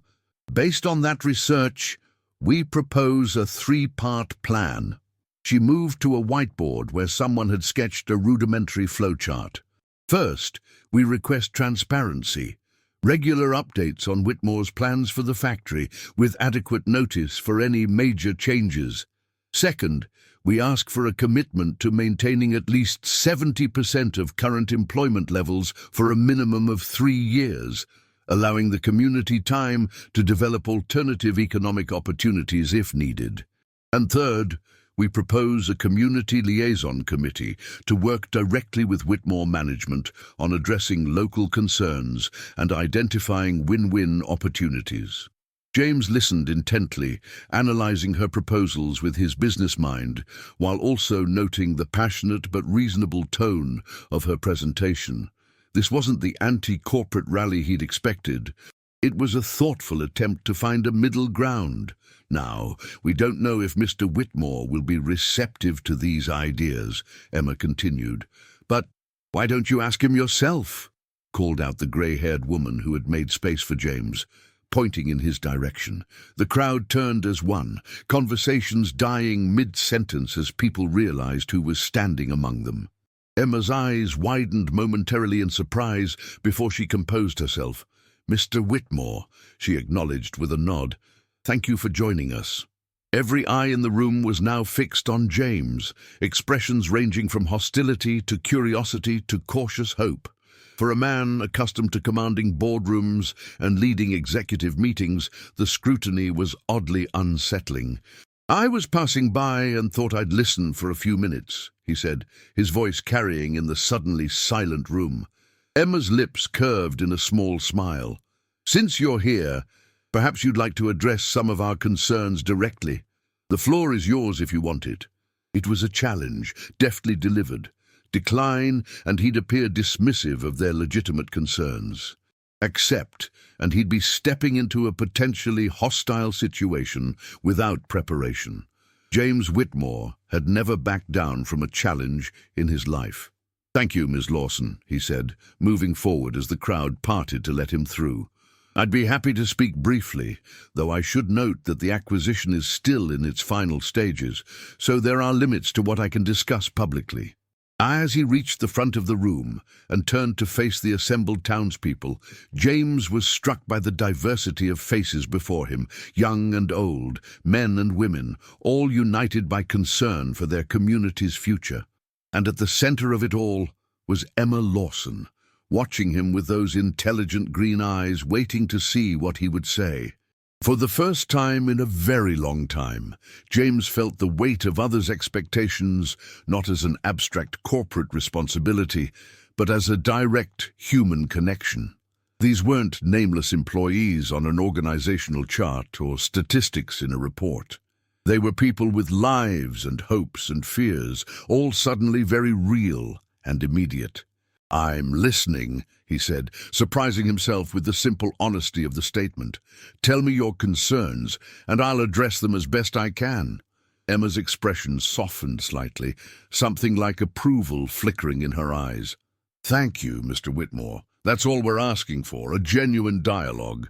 "Based on that research, we propose a 3-part plan." She moved to a whiteboard where someone had sketched a rudimentary flowchart. "First, we request transparency. Regular updates on Whitmore's plans for the factory, with adequate notice for any major changes. Second, we ask for a commitment to maintaining at least 70% of current employment levels for a minimum of 3 years, allowing the community time to develop alternative economic opportunities if needed. And third, we propose a community liaison committee to work directly with Whitmore management on addressing local concerns and identifying win-win opportunities." James listened intently, analyzing her proposals with his business mind, while also noting the passionate but reasonable tone of her presentation. This wasn't the anti-corporate rally he'd expected. It was a thoughtful attempt to find a middle ground. "Now, we don't know if Mr. Whitmore will be receptive to these ideas," Emma continued. "But why don't you ask him yourself?" called out the grey-haired woman who had made space for James, pointing in his direction. The crowd turned as one, conversations dying mid-sentence as people realized who was standing among them. Emma's eyes widened momentarily in surprise before she composed herself. "Mr. Whitmore," she acknowledged with a nod. "Thank you for joining us." Every eye in the room was now fixed on James, expressions ranging from hostility to curiosity to cautious hope. For a man accustomed to commanding boardrooms and leading executive meetings, the scrutiny was oddly unsettling. "I was passing by and thought I'd listen for a few minutes," he said, his voice carrying in the suddenly silent room. Emma's lips curved in a small smile. "Since you're here, perhaps you'd like to address some of our concerns directly. The floor is yours if you want it." It was a challenge, deftly delivered. Decline, and he'd appear dismissive of their legitimate concerns. Accept, and he'd be stepping into a potentially hostile situation without preparation. James Whitmore had never backed down from a challenge in his life. "Thank you, Ms. Lawson," he said, moving forward as the crowd parted to let him through. I'd be happy to speak briefly, though I should note that the acquisition is still in its final stages, so there are limits to what I can discuss publicly. As he reached the front of the room and turned to face the assembled townspeople, James was struck by the diversity of faces before him, young and old, men and women, all united by concern for their community's future. And at the center of it all was Emma Lawson, watching him with those intelligent green eyes, waiting to see what he would say. For the first time in a very long time, James felt the weight of others' expectations not as an abstract corporate responsibility, but as a direct human connection. These weren't nameless employees on an organizational chart or statistics in a report. They were people with lives and hopes and fears, all suddenly very real and immediate. "I'm listening," he said, surprising himself with the simple honesty of the statement. "Tell me your concerns, and I'll address them as best I can." Emma's expression softened slightly, something like approval flickering in her eyes. "Thank you, Mr. Whitmore. That's all we're asking for, a genuine dialogue."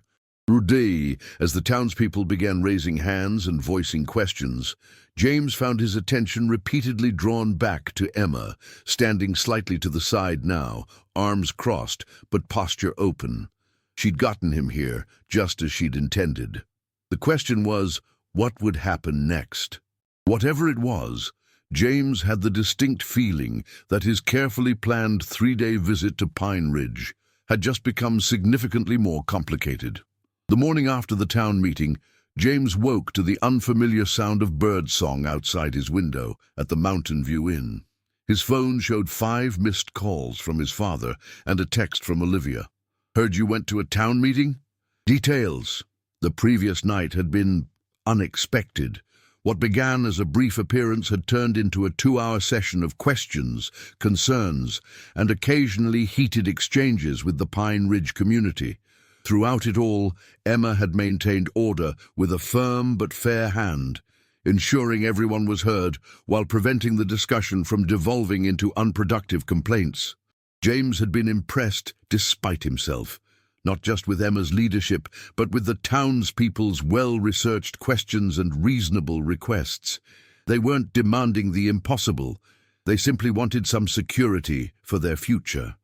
Rudy, as the townspeople began raising hands and voicing questions, James found his attention repeatedly drawn back to Emma, standing slightly to the side now, arms crossed, but posture open. She'd gotten him here, just as she'd intended. The question was, what would happen next? Whatever it was, James had the distinct feeling that his carefully planned 3-day visit to Pine Ridge had just become significantly more complicated. The morning after the town meeting, James woke to the unfamiliar sound of birdsong outside his window at the Mountain View Inn. His phone showed 5 missed calls from his father and a text from Olivia. "Heard you went to a town meeting?" Details. The previous night had been unexpected. What began as a brief appearance had turned into a 2-hour session of questions, concerns, and occasionally heated exchanges with the Pine Ridge community. Throughout it all, Emma had maintained order with a firm but fair hand, ensuring everyone was heard while preventing the discussion from devolving into unproductive complaints. James had been impressed despite himself, not just with Emma's leadership, but with the townspeople's well-researched questions and reasonable requests. They weren't demanding the impossible. They simply wanted some security for their future.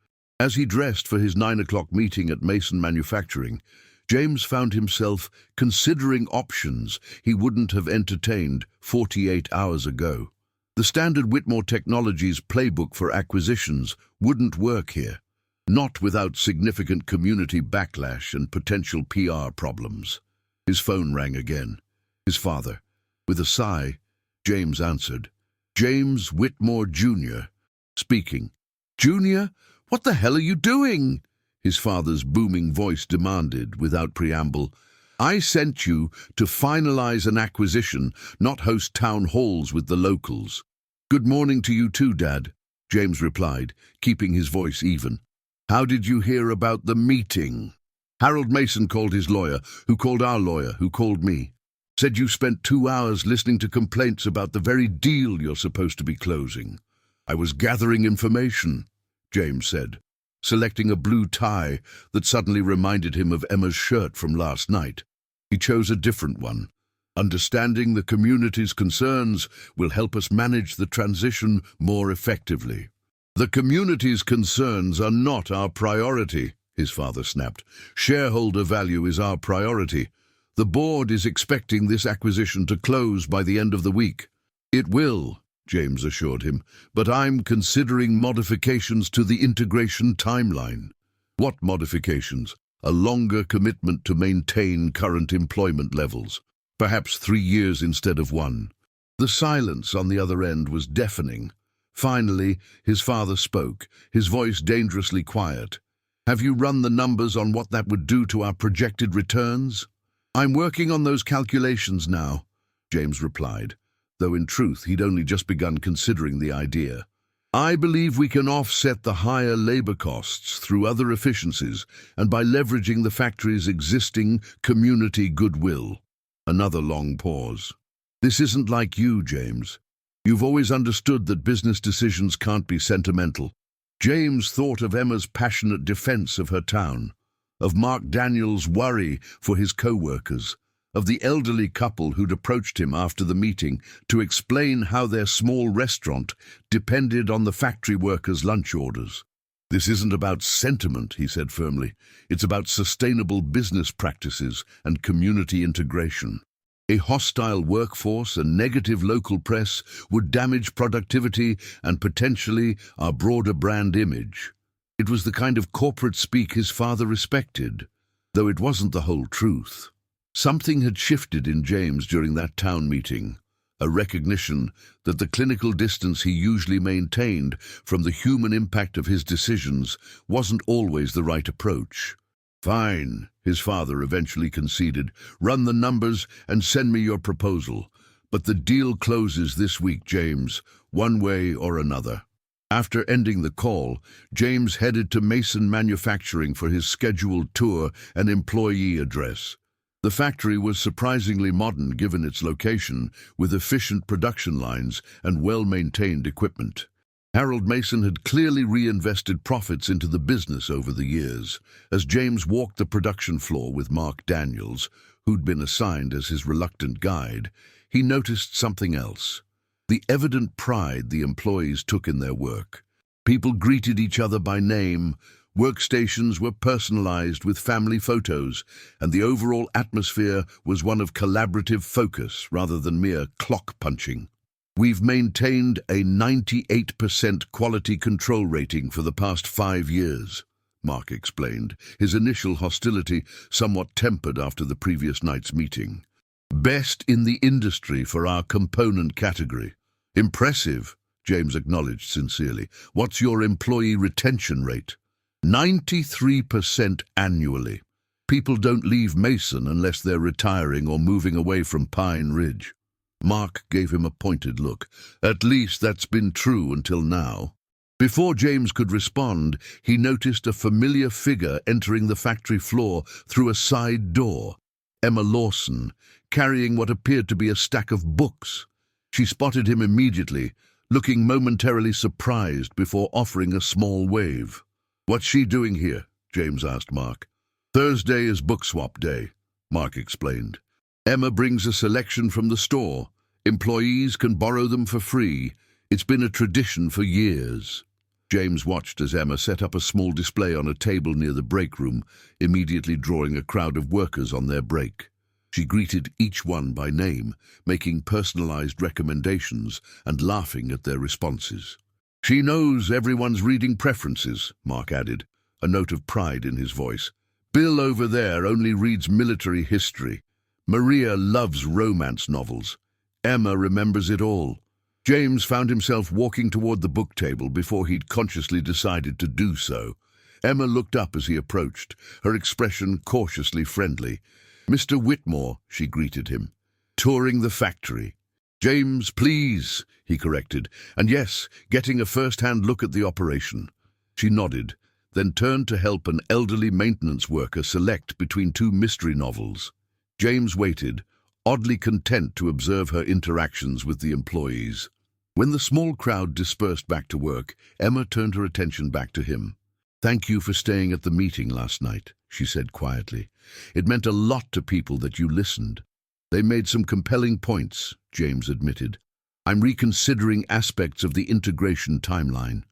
As he dressed for his 9 o'clock meeting at Mason Manufacturing, James found himself considering options he wouldn't have entertained 48 hours ago. The standard Whitmore Technologies playbook for acquisitions wouldn't work here, not without significant community backlash and potential PR problems. His phone rang again. His father. With a sigh, James answered. "James Whitmore, Jr. speaking." "Junior? What the hell are you doing?" his father's booming voice demanded without preamble. "I sent you to finalize an acquisition, not host town halls with the locals." "Good morning to you too, Dad," James replied, keeping his voice even. "How did you hear about the meeting?" "Harold Mason called his lawyer, who called our lawyer, who called me. Said you spent 2 hours listening to complaints about the very deal you're supposed to be closing." "I was gathering information," James said, selecting a blue tie that suddenly reminded him of Emma's shirt from last night. He chose a different one. "Understanding the community's concerns will help us manage the transition more effectively." "The community's concerns are not our priority," his father snapped. "Shareholder value is our priority. The board is expecting this acquisition to close by the end of the week." "It will," James assured him, "but I'm considering modifications to the integration timeline." "What modifications?" "A longer commitment to maintain current employment levels. Perhaps 3 years instead of 1. The silence on the other end was deafening. Finally, his father spoke, his voice dangerously quiet. "Have you run the numbers on what that would do to our projected returns?" "I'm working on those calculations now," James replied, though in truth he'd only just begun considering the idea. "I believe we can offset the higher labor costs through other efficiencies and by leveraging the factory's existing community goodwill." Another long pause. "This isn't like you, James. You've always understood that business decisions can't be sentimental." James thought of Emma's passionate defense of her town. of Mark Daniels' worry for his co-workers, of the elderly couple who'd approached him after the meeting to explain how their small restaurant depended on the factory workers' lunch orders. "This isn't about sentiment," he said firmly. "It's about sustainable business practices and community integration. A hostile workforce and negative local press would damage productivity and potentially our broader brand image." It was the kind of corporate speak his father respected, though it wasn't the whole truth. Something had shifted in James during that town meeting, a recognition that the clinical distance he usually maintained from the human impact of his decisions wasn't always the right approach. "Fine," his father eventually conceded. "Run the numbers and send me your proposal. But the deal closes this week, James, one way or another." After ending the call, James headed to Mason Manufacturing for his scheduled tour and employee address. The factory was surprisingly modern given its location, with efficient production lines and well-maintained equipment. Harold Mason had clearly reinvested profits into the business over the years. As James walked the production floor with Mark Daniels, who'd been assigned as his reluctant guide, he noticed something else: the evident pride the employees took in their work. People greeted each other by name, workstations were personalized with family photos, and the overall atmosphere was one of collaborative focus rather than mere clock punching. "We've maintained a 98% quality control rating for the past 5 years, Mark explained, his initial hostility somewhat tempered after the previous night's meeting. "Best in the industry for our component category." "Impressive," James acknowledged sincerely. "What's your employee retention rate?" 93% annually. People don't leave Mason unless they're retiring or moving away from Pine Ridge. Mark gave him a pointed look. "At least that's been true until now." Before James could respond, he noticed a familiar figure entering the factory floor through a side door. Emma Lawson, carrying what appeared to be a stack of books. She spotted him immediately, looking momentarily surprised before offering a small wave. "What's she doing here?" James asked Mark. "Thursday is book swap day," Mark explained. "Emma brings a selection from the store. Employees can borrow them for free. It's been a tradition for years." James watched as Emma set up a small display on a table near the break room, immediately drawing a crowd of workers on their break. She greeted each one by name, making personalized recommendations and laughing at their responses. "She knows everyone's reading preferences," Mark added, a note of pride in his voice. "Bill over there only reads military history. Maria loves romance novels. Emma remembers it all." James found himself walking toward the book table before he'd consciously decided to do so. Emma looked up as he approached, her expression cautiously friendly. "Mr. Whitmore," she greeted him. "Touring the factory." "James, please," he corrected, "and yes, getting a first-hand look at the operation." She nodded, then turned to help an elderly maintenance worker select between 2 mystery novels. James waited, oddly content to observe her interactions with the employees. When the small crowd dispersed back to work, Emma turned her attention back to him. "Thank you for staying at the meeting last night," she said quietly. "It meant a lot to people that you listened." "They made some compelling points," James admitted. "I'm reconsidering aspects of the integration timeline."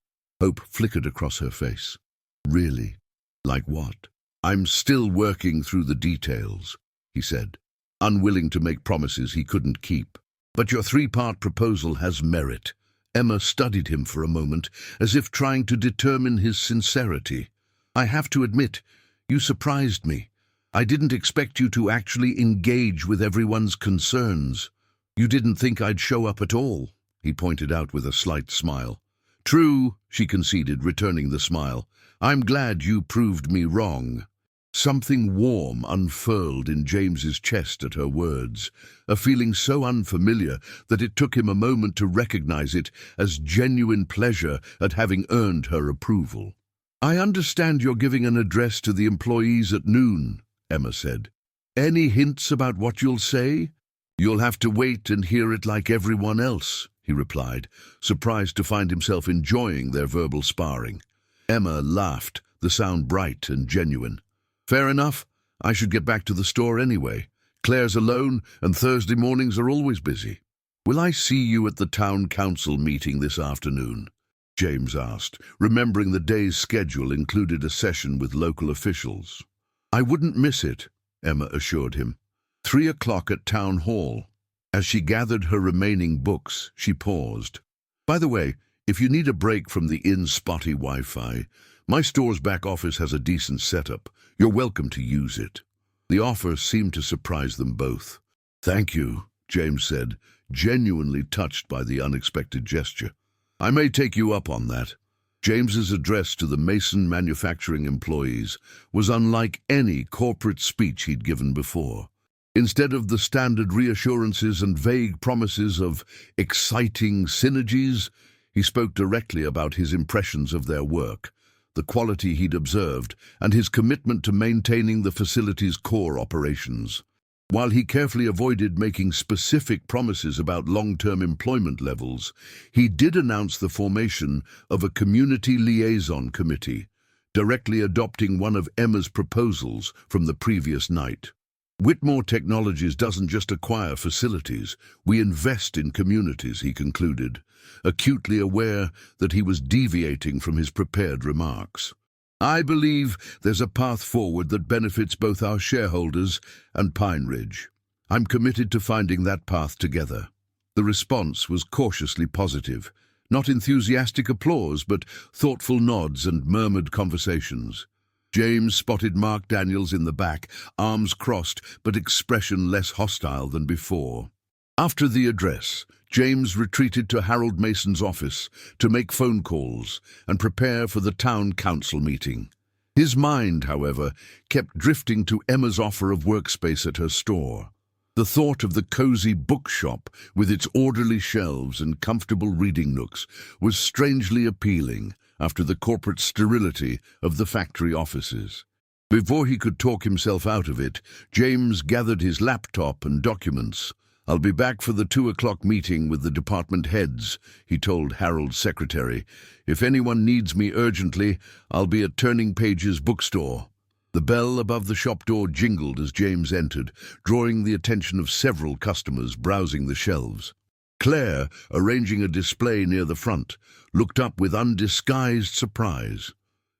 Hope flickered across her face. "Really? Like what?" "I'm still working through the details," he said, unwilling to make promises he couldn't keep. "But your 3-part proposal has merit." Emma studied him for a moment, as if trying to determine his sincerity. "I have to admit, you surprised me. I didn't expect you to actually engage with everyone's concerns." "You didn't think I'd show up at all," he pointed out with a slight smile. "True," she conceded, returning the smile. "I'm glad you proved me wrong." Something warm unfurled in James's chest at her words, a feeling so unfamiliar that it took him a moment to recognize it as genuine pleasure at having earned her approval. "I understand you're giving an address to the employees at noon," Emma said. "Any hints about what you'll say?" "You'll have to wait and hear it like everyone else," he replied, surprised to find himself enjoying their verbal sparring. Emma laughed, the sound bright and genuine. Fair enough. I should get back to the store anyway. Claire's alone, and Thursday mornings are always busy. Will I see you at the town council meeting this afternoon? James asked, remembering the day's schedule included a session with local officials. I wouldn't miss it, Emma assured him. 3 o'clock at Town Hall. As she gathered her remaining books, she paused. By the way, if you need a break from the in-spotty Wi-Fi, my store's back office has a decent setup. You're welcome to use it. The offer seemed to surprise them both. Thank you, James said, genuinely touched by the unexpected gesture. I may take you up on that. James's address to the Mason manufacturing employees was unlike any corporate speech he'd given before. Instead of the standard reassurances and vague promises of exciting synergies, he spoke directly about his impressions of their work, the quality he'd observed, and his commitment to maintaining the facility's core operations. While he carefully avoided making specific promises about long-term employment levels, he did announce the formation of a community liaison committee, directly adopting one of Emma's proposals from the previous night. Whitmore Technologies doesn't just acquire facilities, we invest in communities, he concluded, acutely aware that he was deviating from his prepared remarks. I believe there's a path forward that benefits both our shareholders and Pine Ridge. I'm committed to finding that path together. The response was cautiously positive, not enthusiastic applause, but thoughtful nods and murmured conversations. James spotted Mark Daniels in the back, arms crossed, but expression less hostile than before. After the address, James retreated to Harold Mason's office to make phone calls and prepare for the town council meeting. His mind, however, kept drifting to Emma's offer of workspace at her store. The thought of the cozy bookshop with its orderly shelves and comfortable reading nooks was strangely appealing after the corporate sterility of the factory offices. Before he could talk himself out of it, James gathered his laptop and documents. I'll be back for the 2 o'clock meeting with the department heads, he told Harold's secretary. If anyone needs me urgently, I'll be at Turning Page's bookstore. The bell above the shop door jingled as James entered, drawing the attention of several customers browsing the shelves. Claire, arranging a display near the front, looked up with undisguised surprise.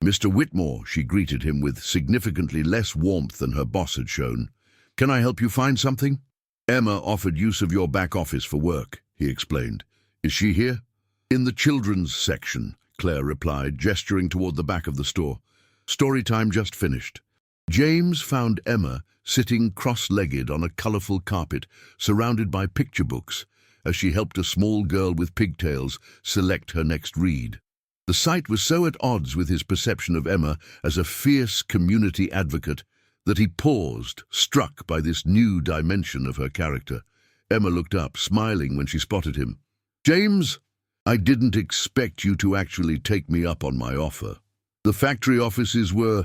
Mr. Whitmore, she greeted him with significantly less warmth than her boss had shown. Can I help you find something? Emma offered use of your back office for work, he explained. Is she here? In the children's section, Claire replied, gesturing toward the back of the store. Story time just finished. James found Emma sitting cross-legged on a colorful carpet, surrounded by picture books, as she helped a small girl with pigtails select her next read. The sight was so at odds with his perception of Emma as a fierce community advocate that he paused, struck by this new dimension of her character. Emma looked up, smiling when she spotted him. James, I didn't expect you to actually take me up on my offer. The factory offices were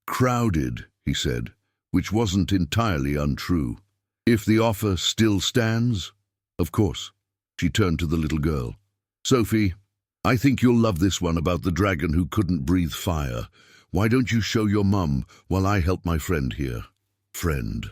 crowded, he said, which wasn't entirely untrue. If the offer still stands? Of course. She turned to the little girl. Sophie, I think you'll love this one about the dragon who couldn't breathe fire. Why don't you show your mum while I help my friend here? Friend.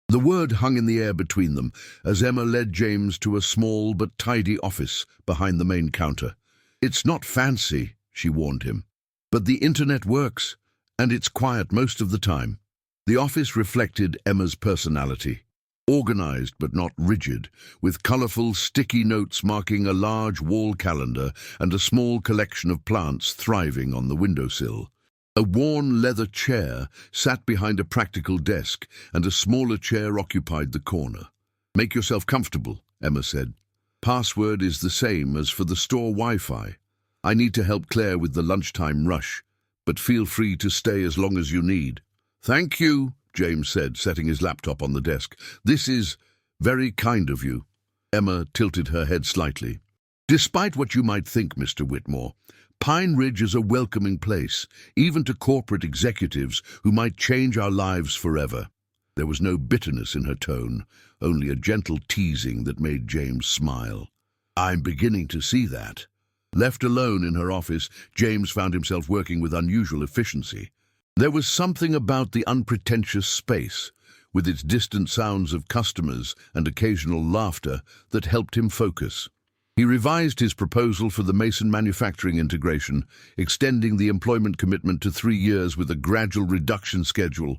The word hung in the air between them as Emma led James to a small but tidy office behind the main counter. It's not fancy, she warned him, but the internet works, and it's quiet most of the time. The office reflected Emma's personality. Organized but not rigid, with colorful sticky notes marking a large wall calendar and a small collection of plants thriving on the windowsill. A worn leather chair sat behind a practical desk, and a smaller chair occupied the corner. Make yourself comfortable, Emma said. Password is the same as for the store Wi-Fi. I need to help Claire with the lunchtime rush, but feel free to stay as long as you need. Thank you, James said, setting his laptop on the desk. This is very kind of you. Emma tilted her head slightly. Despite what you might think, Mr. Whitmore, Pine Ridge is a welcoming place, even to corporate executives who might change our lives forever. There was no bitterness in her tone, only a gentle teasing that made James smile. I'm beginning to see that. Left alone in her office, James found himself working with unusual efficiency. There was something about the unpretentious space, with its distant sounds of customers and occasional laughter, that helped him focus. He revised his proposal for the Mason manufacturing integration, extending the employment commitment to 3 years with a gradual reduction schedule,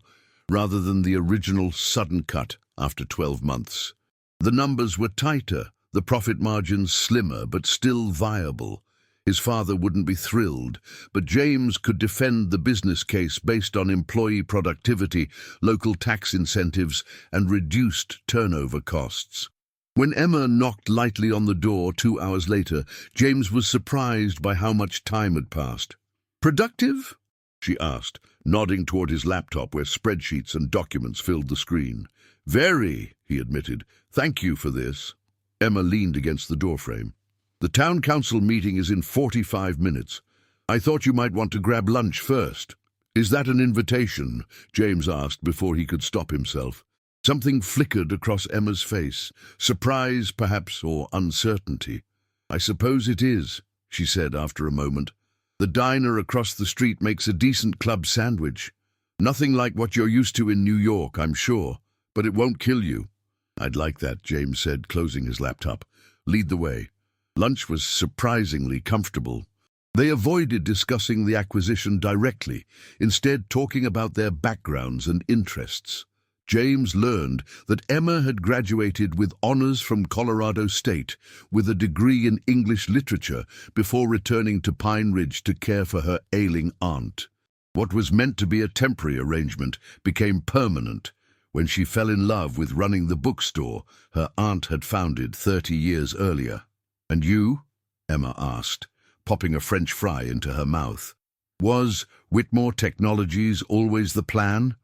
rather than the original sudden cut after 12 months. The numbers were tighter, the profit margins slimmer, but still viable. His father wouldn't be thrilled, but James could defend the business case based on employee productivity, local tax incentives, and reduced turnover costs. When Emma knocked lightly on the door 2 hours later, James was surprised by how much time had passed. "Productive?" she asked, nodding toward his laptop where spreadsheets and documents filled the screen. "Very," he admitted. "Thank you for this." Emma leaned against the doorframe. "The town council meeting is in 45 minutes. I thought you might want to grab lunch first." "Is that an invitation?" James asked before he could stop himself. Something flickered across Emma's face, surprise perhaps, or uncertainty. "I suppose it is," she said after a moment. "The diner across the street makes a decent club sandwich. Nothing like what you're used to in New York, I'm sure, but it won't kill you." "I'd like that," James said, closing his laptop. "Lead the way." Lunch was surprisingly comfortable. They avoided discussing the acquisition directly, instead talking about their backgrounds and interests. James learned that Emma had graduated with honors from Colorado State, with a degree in English literature, before returning to Pine Ridge to care for her ailing aunt. What was meant to be a temporary arrangement became permanent when she fell in love with running the bookstore her aunt had founded 30 years earlier. "And you?" Emma asked, popping a French fry into her mouth. "Was Whitmore Technologies always the plan?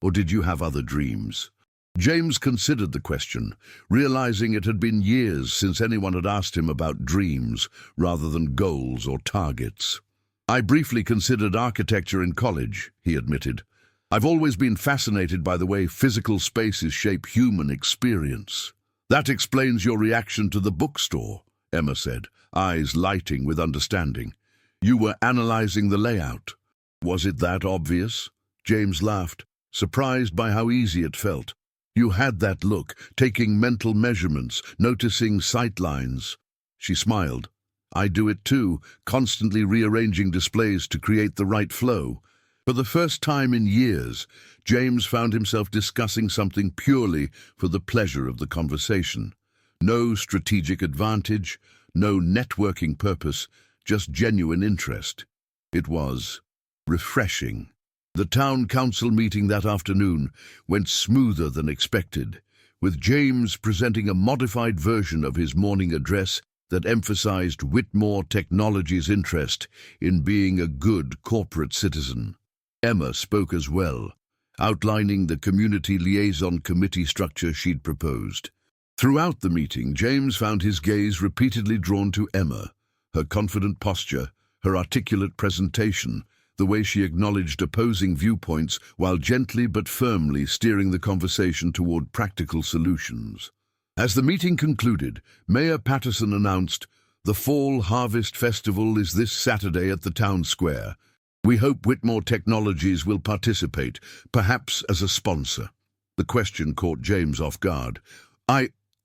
Or did you have other dreams?" James considered the question, realizing it had been years since anyone had asked him about dreams rather than goals or targets. "I briefly considered architecture in college," he admitted. "I've always been fascinated by the way physical spaces shape human experience." "That explains your reaction to the bookstore," Emma said, eyes lighting with understanding. "You were analyzing the layout." "Was it that obvious?" James laughed, surprised by how easy it felt. "You had that look, taking mental measurements, noticing sight lines." She smiled. "I do it too, constantly rearranging displays to create the right flow." For the first time in years, James found himself discussing something purely for the pleasure of the conversation. No strategic advantage, no networking purpose, just genuine interest. It was refreshing. The town council meeting that afternoon went smoother than expected, with James presenting a modified version of his morning address that emphasized Whitmore Technologies' interest in being a good corporate citizen. Emma spoke as well, outlining the community liaison committee structure she'd proposed. Throughout the meeting, James found his gaze repeatedly drawn to Emma, her confident posture, her articulate presentation, the way she acknowledged opposing viewpoints while gently but firmly steering the conversation toward practical solutions. As the meeting concluded, Mayor Patterson announced, "The Fall Harvest Festival is this Saturday at the town square. We hope Whitmore Technologies will participate, perhaps as a sponsor." The question caught James off guard.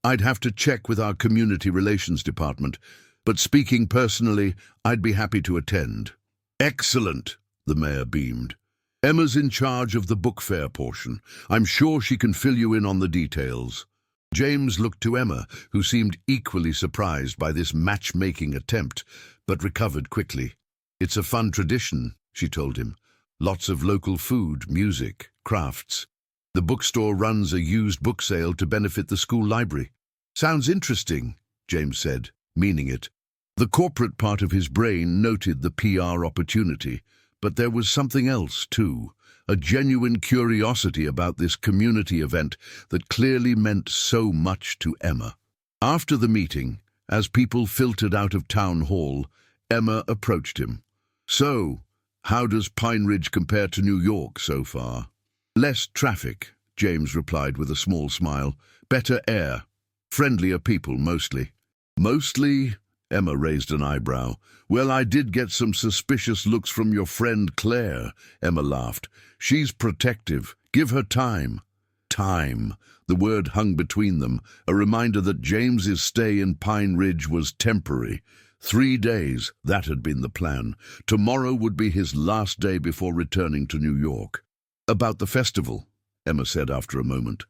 I'd have to check with our community relations department, but speaking personally, I'd be happy to attend." "Excellent," the mayor beamed. "Emma's in charge of the book fair portion. I'm sure she can fill you in on the details." James looked to Emma, who seemed equally surprised by this matchmaking attempt, but recovered quickly. "It's a fun tradition," she told him. "Lots of local food, music, crafts. The bookstore runs a used book sale to benefit the school library." "Sounds interesting," James said, meaning it. The corporate part of his brain noted the PR opportunity, but there was something else too, a genuine curiosity about this community event that clearly meant so much to Emma. After the meeting, as people filtered out of town hall, Emma approached him. "So, how does Pine Ridge compare to New York so far?" "Less traffic," James replied with a small smile. "Better air. Friendlier people, mostly." "Mostly?" Emma raised an eyebrow. Well, I did get some suspicious looks from your friend Claire, Emma laughed. She's protective. Give her time. Time. The word hung between them, a reminder that James's stay in Pine Ridge was temporary. 3 days, that had been the plan. Tomorrow would be his last day before returning to New York. About the festival, Emma said after a moment.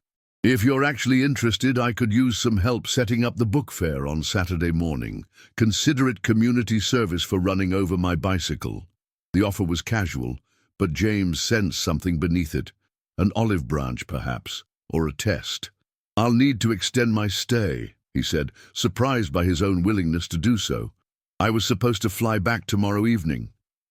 If you're actually interested, I could use some help setting up the book fair on Saturday morning. Consider it community service for running over my bicycle. The offer was casual, but James sensed something beneath it. An olive branch, perhaps, or a test. I'll need to extend my stay, he said, surprised by his own willingness to do so. I was supposed to fly back tomorrow evening.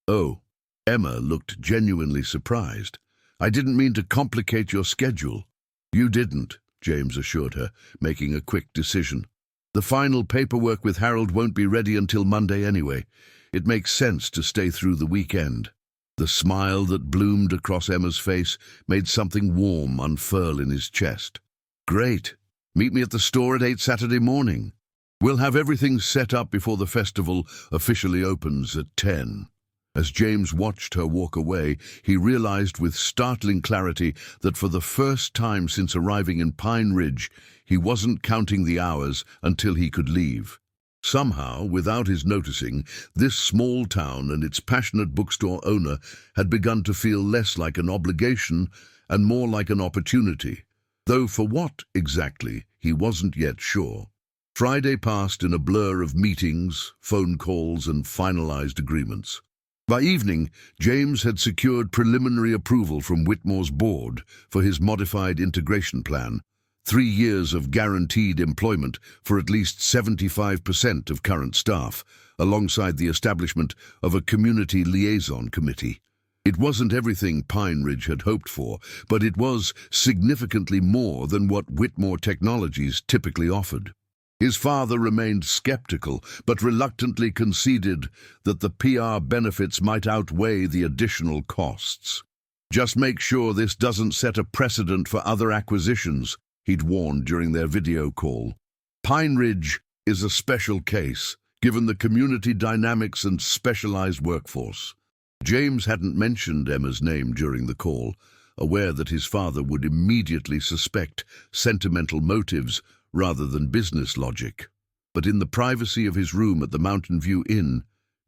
Oh, Emma looked genuinely surprised. I didn't mean to complicate your schedule. You didn't, James assured her, making a quick decision. The final paperwork with Harold won't be ready until Monday anyway. It makes sense to stay through the weekend. The smile that bloomed across Emma's face made something warm unfurl in his chest. Great. Meet me at the store at 8 Saturday morning. We'll have everything set up before the festival officially opens at 10. As James watched her walk away, he realized with startling clarity that for the first time since arriving in Pine Ridge, he wasn't counting the hours until he could leave. Somehow, without his noticing, this small town and its passionate bookstore owner had begun to feel less like an obligation and more like an opportunity, though for what exactly he wasn't yet sure. Friday passed in a blur of meetings, phone calls, and finalized agreements. By evening, James had secured preliminary approval from Whitmore's board for his modified integration plan, 3 years of guaranteed employment for at least 75% of current staff, alongside the establishment of a community liaison committee. It wasn't everything Pine Ridge had hoped for, but it was significantly more than what Whitmore Technologies typically offered. His father remained skeptical, but reluctantly conceded that the PR benefits might outweigh the additional costs. Just make sure this doesn't set a precedent for other acquisitions, he'd warned during their video call. Pine Ridge is a special case, given the community dynamics and specialized workforce. James hadn't mentioned Emma's name during the call, aware that his father would immediately suspect sentimental motives rather than business logic. But in the privacy of his room at the Mountain View Inn,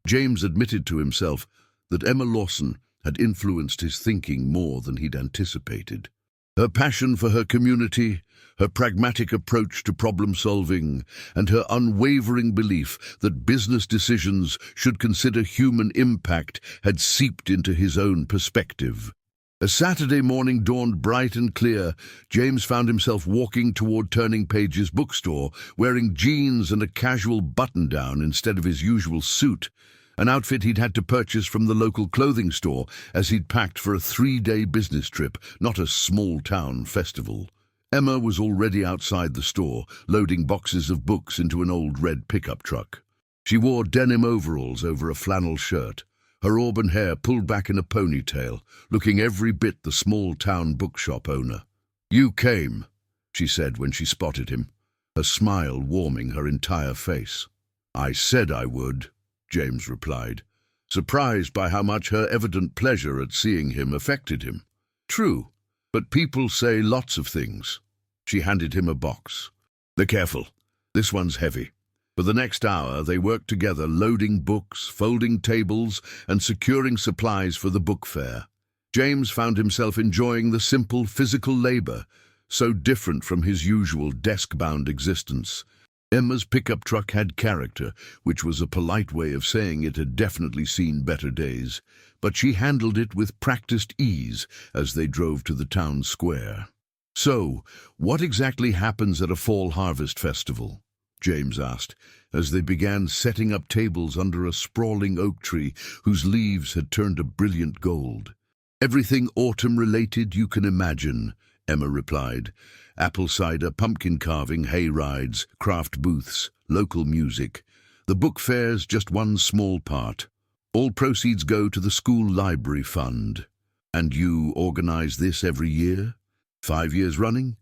James admitted to himself that Emma Lawson had influenced his thinking more than he'd anticipated. Her passion for her community, her pragmatic approach to problem-solving, and her unwavering belief that business decisions should consider human impact had seeped into his own perspective. As Saturday morning dawned bright and clear, James found himself walking toward Turning Page's bookstore, wearing jeans and a casual button-down instead of his usual suit, an outfit he'd had to purchase from the local clothing store as he'd packed for a 3-day business trip, not a small-town festival. Emma was already outside the store, loading boxes of books into an old red pickup truck. She wore denim overalls over a flannel shirt, her auburn hair pulled back in a ponytail, looking every bit the small-town bookshop owner. "You came," she said when she spotted him, a smile warming her entire face. "I said I would," James replied, surprised by how much her evident pleasure at seeing him affected him. "True, but people say lots of things." She handed him a box. "Be careful. This one's heavy." For the next hour, they worked together, loading books, folding tables, and securing supplies for the book fair. James found himself enjoying the simple physical labor, so different from his usual desk-bound existence. Emma's pickup truck had character, which was a polite way of saying it had definitely seen better days, but she handled it with practiced ease as they drove to the town square. "So, what exactly happens at a fall harvest festival?" James asked, as they began setting up tables under a sprawling oak tree whose leaves had turned a brilliant gold. "Everything autumn-related you can imagine," Emma replied. "Apple cider, pumpkin carving, hay rides, craft booths, local music. The book fair's just one small part. All proceeds go to the school library fund." "And you organize this every year? 5 years running?"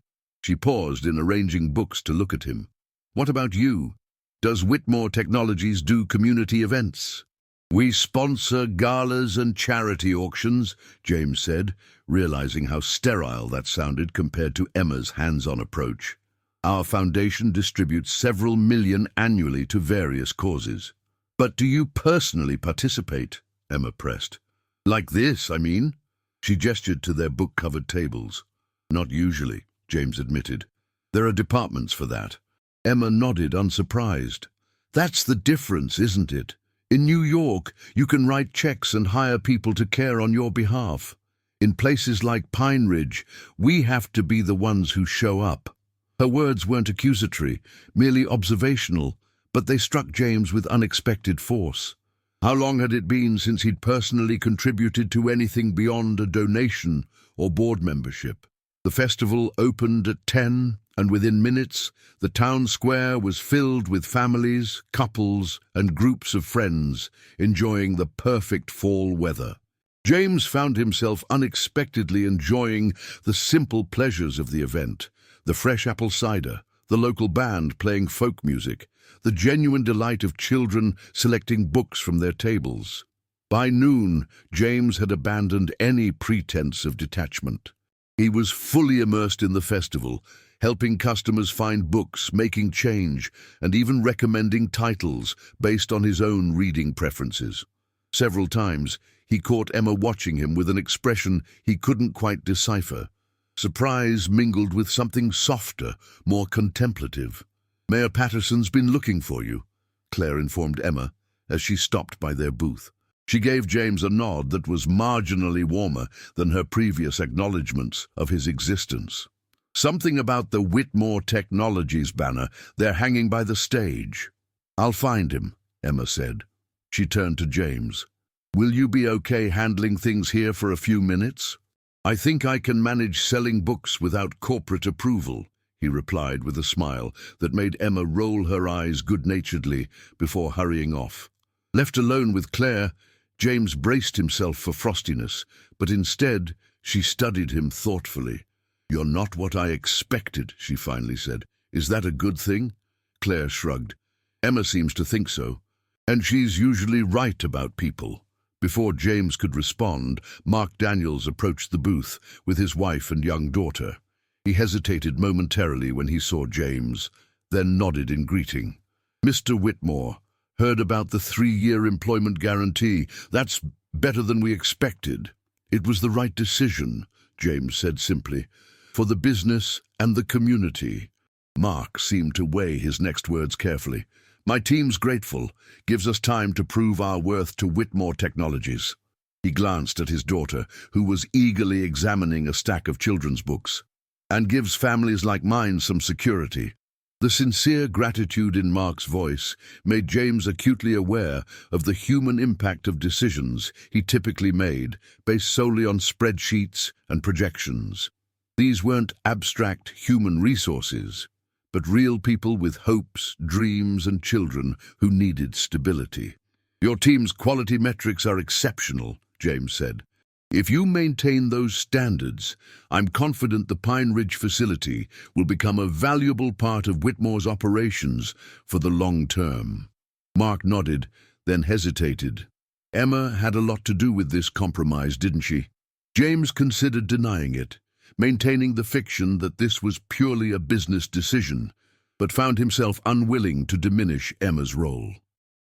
She paused in arranging books to look at him. "What about you? Does Whitmore Technologies do community events? We sponsor galas and charity auctions, James said, realizing how sterile that sounded compared to Emma's hands-on approach. Our foundation distributes several million annually to various causes. But do you personally participate? Emma pressed. Like this, I mean? She gestured to their book-covered tables. Not usually, James admitted. There are departments for that. Emma nodded, unsurprised. That's the difference, isn't it? In New York, you can write checks and hire people to care on your behalf. In places like Pine Ridge, we have to be the ones who show up. Her words weren't accusatory, merely observational, but they struck James with unexpected force. How long had it been since he'd personally contributed to anything beyond a donation or board membership? The festival opened at 10, and within minutes, the town square was filled with families, couples, and groups of friends enjoying the perfect fall weather. James found himself unexpectedly enjoying the simple pleasures of the event, the fresh apple cider, the local band playing folk music, the genuine delight of children selecting books from their tables. By noon, James had abandoned any pretense of detachment. He was fully immersed in the festival, helping customers find books, making change, and even recommending titles based on his own reading preferences. Several times, he caught Emma watching him with an expression he couldn't quite decipher. Surprise mingled with something softer, more contemplative. "Mayor Patterson's been looking for you," Claire informed Emma as she stopped by their booth. She gave James a nod that was marginally warmer than her previous acknowledgments of his existence. "Something about the Whitmore Technologies banner they're hanging by the stage." "I'll find him," Emma said. She turned to James. "Will you be okay handling things here for a few minutes?" "I think I can manage selling books without corporate approval," he replied with a smile that made Emma roll her eyes good-naturedly before hurrying off. Left alone with Claire, James braced himself for frostiness, but instead she studied him thoughtfully. "You're not what I expected," she finally said. "Is that a good thing?" Claire shrugged. "Emma seems to think so. And she's usually right about people." Before James could respond, Mark Daniels approached the booth with his wife and young daughter. He hesitated momentarily when he saw James, then nodded in greeting. "Mr. Whitmore, heard about the 3-year employment guarantee. That's better than we expected." "It was the right decision," James said simply, "for the business and the community." Mark seemed to weigh his next words carefully. "My team's grateful. Gives us time to prove our worth to Whitmore Technologies." He glanced at his daughter, who was eagerly examining a stack of children's books. "And gives families like mine some security." The sincere gratitude in Mark's voice made James acutely aware of the human impact of decisions he typically made, based solely on spreadsheets and projections. These weren't abstract human resources, but real people with hopes, dreams, and children who needed stability. "Your team's quality metrics are exceptional," James said. "If you maintain those standards, I'm confident the Pine Ridge facility will become a valuable part of Whitmore's operations for the long term." Mark nodded, then hesitated. Emma had a lot to do with this compromise, didn't she? James considered denying it, maintaining the fiction that this was purely a business decision, but found himself unwilling to diminish Emma's role.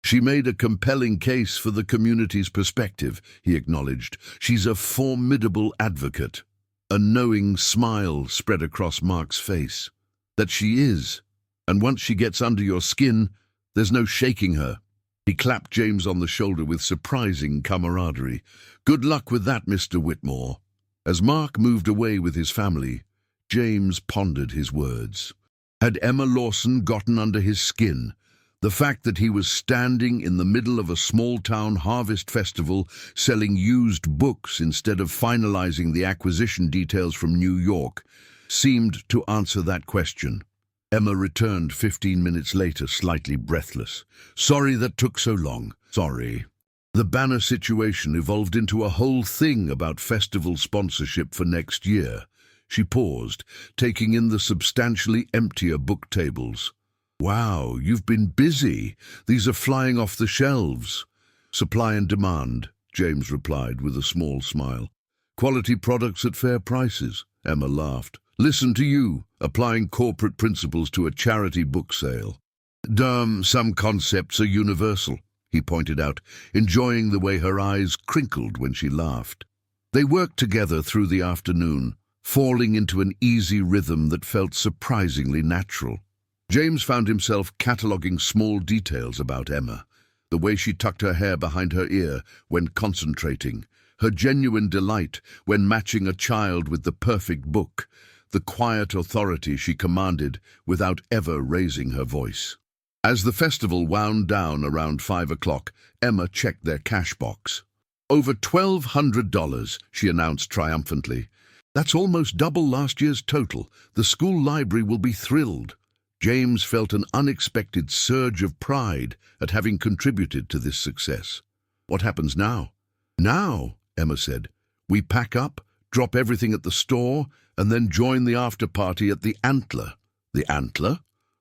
"She made a compelling case for the community's perspective," he acknowledged. "She's a formidable advocate." A knowing smile spread across Mark's face. "That she is. And once she gets under your skin, there's no shaking her." He clapped James on the shoulder with surprising camaraderie. "Good luck with that, Mr. Whitmore." As Mark moved away with his family, James pondered his words. Had Emma Lawson gotten under his skin? The fact that he was standing in the middle of a small-town harvest festival selling used books instead of finalizing the acquisition details from New York seemed to answer that question. Emma returned 15 minutes later, slightly breathless. "Sorry that took so long. Sorry." The banner situation evolved into a whole thing about festival sponsorship for next year. She paused, taking in the substantially emptier book tables. Wow, you've been busy. These are flying off the shelves. Supply and demand, James replied with a small smile. Quality products at fair prices, Emma laughed. Listen to you, applying corporate principles to a charity book sale. Some concepts are universal, he pointed out, enjoying the way her eyes crinkled when she laughed. They worked together through the afternoon, falling into an easy rhythm that felt surprisingly natural. James found himself cataloguing small details about Emma, the way she tucked her hair behind her ear when concentrating, her genuine delight when matching a child with the perfect book, the quiet authority she commanded without ever raising her voice. As the festival wound down around 5 o'clock, Emma checked their cash box. Over $1,200, she announced triumphantly. That's almost double last year's total. The school library will be thrilled. James felt an unexpected surge of pride at having contributed to this success. What happens now? Now, Emma said, we pack up, drop everything at the store, and then join the after-party at the Antler. The Antler?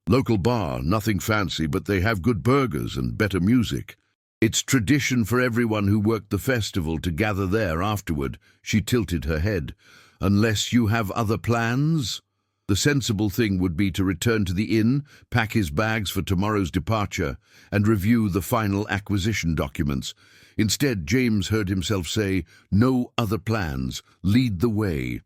Local bar, nothing fancy, but they have good burgers and better music. It's tradition for everyone who worked the festival to gather there afterward. She tilted her head. Unless you have other plans? The sensible thing would be to return to the inn, pack his bags for tomorrow's departure, and review the final acquisition documents. Instead, James heard himself say, no other plans, lead the way.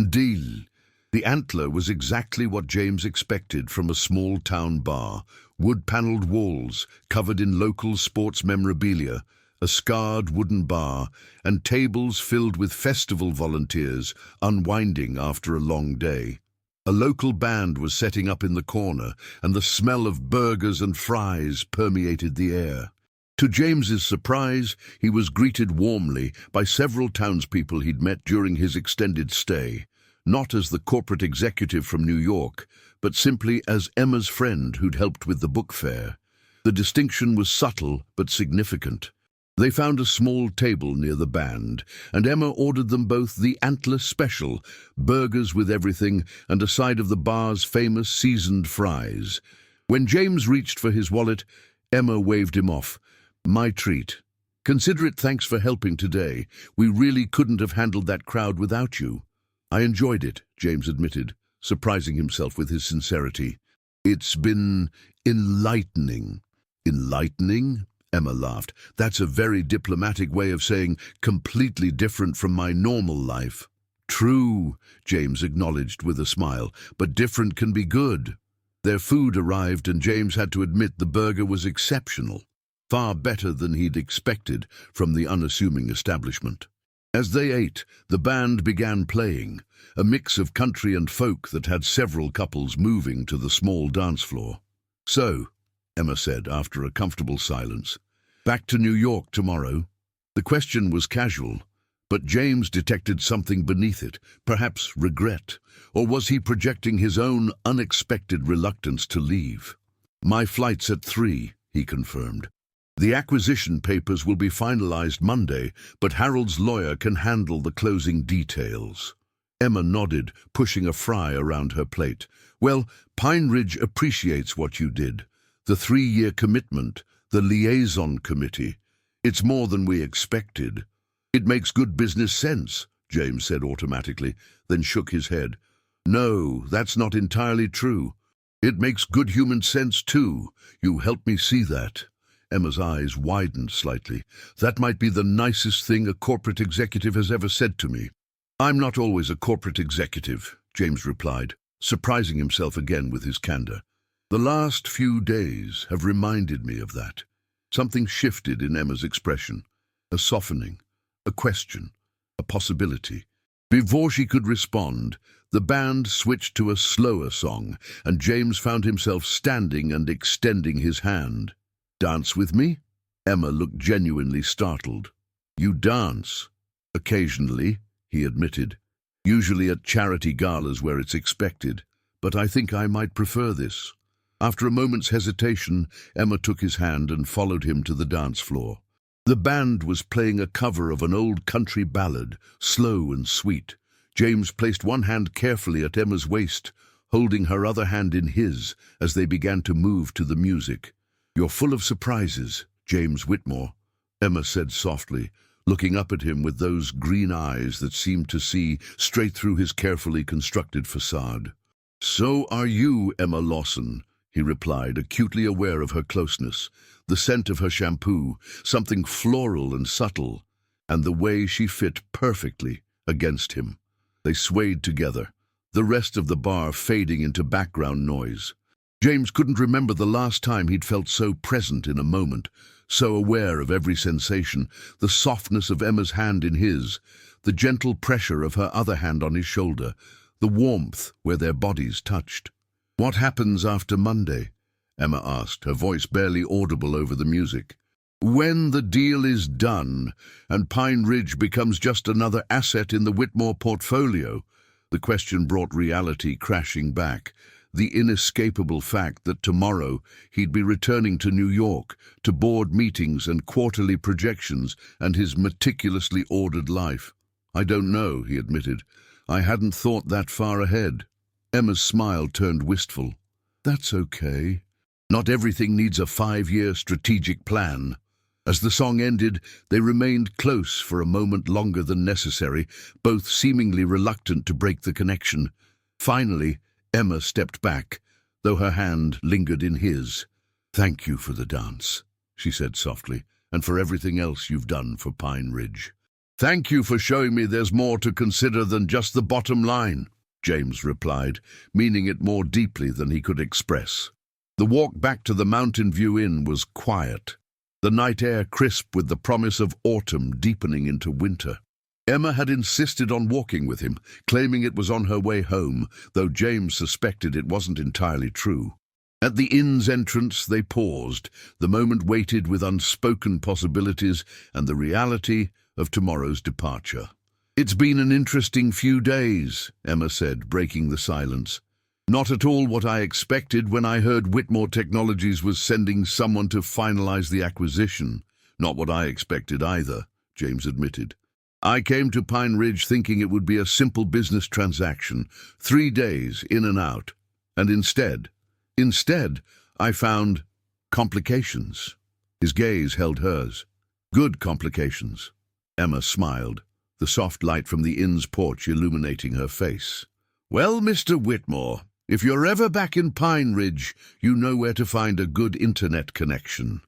Deal. The Antler was exactly what James expected from a small-town bar, wood-panelled walls covered in local sports memorabilia, a scarred wooden bar, and tables filled with festival volunteers unwinding after a long day. A local band was setting up in the corner, and the smell of burgers and fries permeated the air. To James's surprise, he was greeted warmly by several townspeople he'd met during his extended stay, not as the corporate executive from New York, but simply as Emma's friend who'd helped with the book fair. The distinction was subtle but significant. They found a small table near the band, and Emma ordered them both the Antler Special, burgers with everything, and a side of the bar's famous seasoned fries. When James reached for his wallet, Emma waved him off. My treat. Consider it thanks for helping today. We really couldn't have handled that crowd without you. I enjoyed it, James admitted, surprising himself with his sincerity. It's been enlightening. Enlightening? Emma laughed. That's a very diplomatic way of saying completely different from my normal life. True, James acknowledged with a smile, but different can be good. Their food arrived and James had to admit the burger was exceptional, far better than he'd expected from the unassuming establishment. As they ate, the band began playing, a mix of country and folk that had several couples moving to the small dance floor. So, Emma said after a comfortable silence, back to New York tomorrow? The question was casual, but James detected something beneath it, perhaps regret, or was he projecting his own unexpected reluctance to leave? My flight's at 3, he confirmed. The acquisition papers will be finalized Monday, but Harold's lawyer can handle the closing details. Emma nodded, pushing a fry around her plate. Well, Pine Ridge appreciates what you did. The 3-year commitment, the liaison committee. It's more than we expected. It makes good business sense, James said automatically, then shook his head. No, that's not entirely true. It makes good human sense too. You helped me see that. Emma's eyes widened slightly. That might be the nicest thing a corporate executive has ever said to me. I'm not always a corporate executive, James replied, surprising himself again with his candor. The last few days have reminded me of that. Something shifted in Emma's expression, a softening, a question, a possibility. Before she could respond, the band switched to a slower song, and James found himself standing and extending his hand. Dance with me? Emma looked genuinely startled. You dance? Occasionally, he admitted. Usually at charity galas where it's expected, but I think I might prefer this. After a moment's hesitation, Emma took his hand and followed him to the dance floor. The band was playing a cover of an old country ballad, slow and sweet. James placed one hand carefully at Emma's waist, holding her other hand in his as they began to move to the music. "You're full of surprises, James Whitmore," Emma said softly, looking up at him with those green eyes that seemed to see straight through his carefully constructed facade. "So are you, Emma Lawson," he replied, acutely aware of her closeness, the scent of her shampoo, something floral and subtle, and the way she fit perfectly against him. They swayed together, the rest of the bar fading into background noise. James couldn't remember the last time he'd felt so present in a moment, so aware of every sensation, the softness of Emma's hand in his, the gentle pressure of her other hand on his shoulder, the warmth where their bodies touched. "What happens after Monday?" Emma asked, her voice barely audible over the music. "When the deal is done and Pine Ridge becomes just another asset in the Whitmore portfolio," the question brought reality crashing back. The inescapable fact that tomorrow he'd be returning to New York, to board meetings and quarterly projections and his meticulously ordered life. "I don't know," he admitted. "I hadn't thought that far ahead." Emma's smile turned wistful. "That's okay. Not everything needs a 5-year strategic plan." As the song ended, they remained close for a moment longer than necessary, both seemingly reluctant to break the connection. Finally, Emma stepped back, though her hand lingered in his. "Thank you for the dance," she said softly, "and for everything else you've done for Pine Ridge." "Thank you for showing me there's more to consider than just the bottom line," James replied, meaning it more deeply than he could express. The walk back to the Mountain View Inn was quiet, the night air crisp with the promise of autumn deepening into winter. Emma had insisted on walking with him, claiming it was on her way home, though James suspected it wasn't entirely true. At the inn's entrance they paused, the moment weighted with unspoken possibilities and the reality of tomorrow's departure. "It's been an interesting few days," Emma said, breaking the silence. "Not at all what I expected when I heard Whitmore Technologies was sending someone to finalize the acquisition. Not what I expected either," James admitted. "I came to Pine Ridge thinking it would be a simple business transaction, 3 days in and out. And instead, I found complications." His gaze held hers. "Good complications." Emma smiled, the soft light from the inn's porch illuminating her face. "Well, Mr. Whitmore, if you're ever back in Pine Ridge, you know where to find a good internet connection.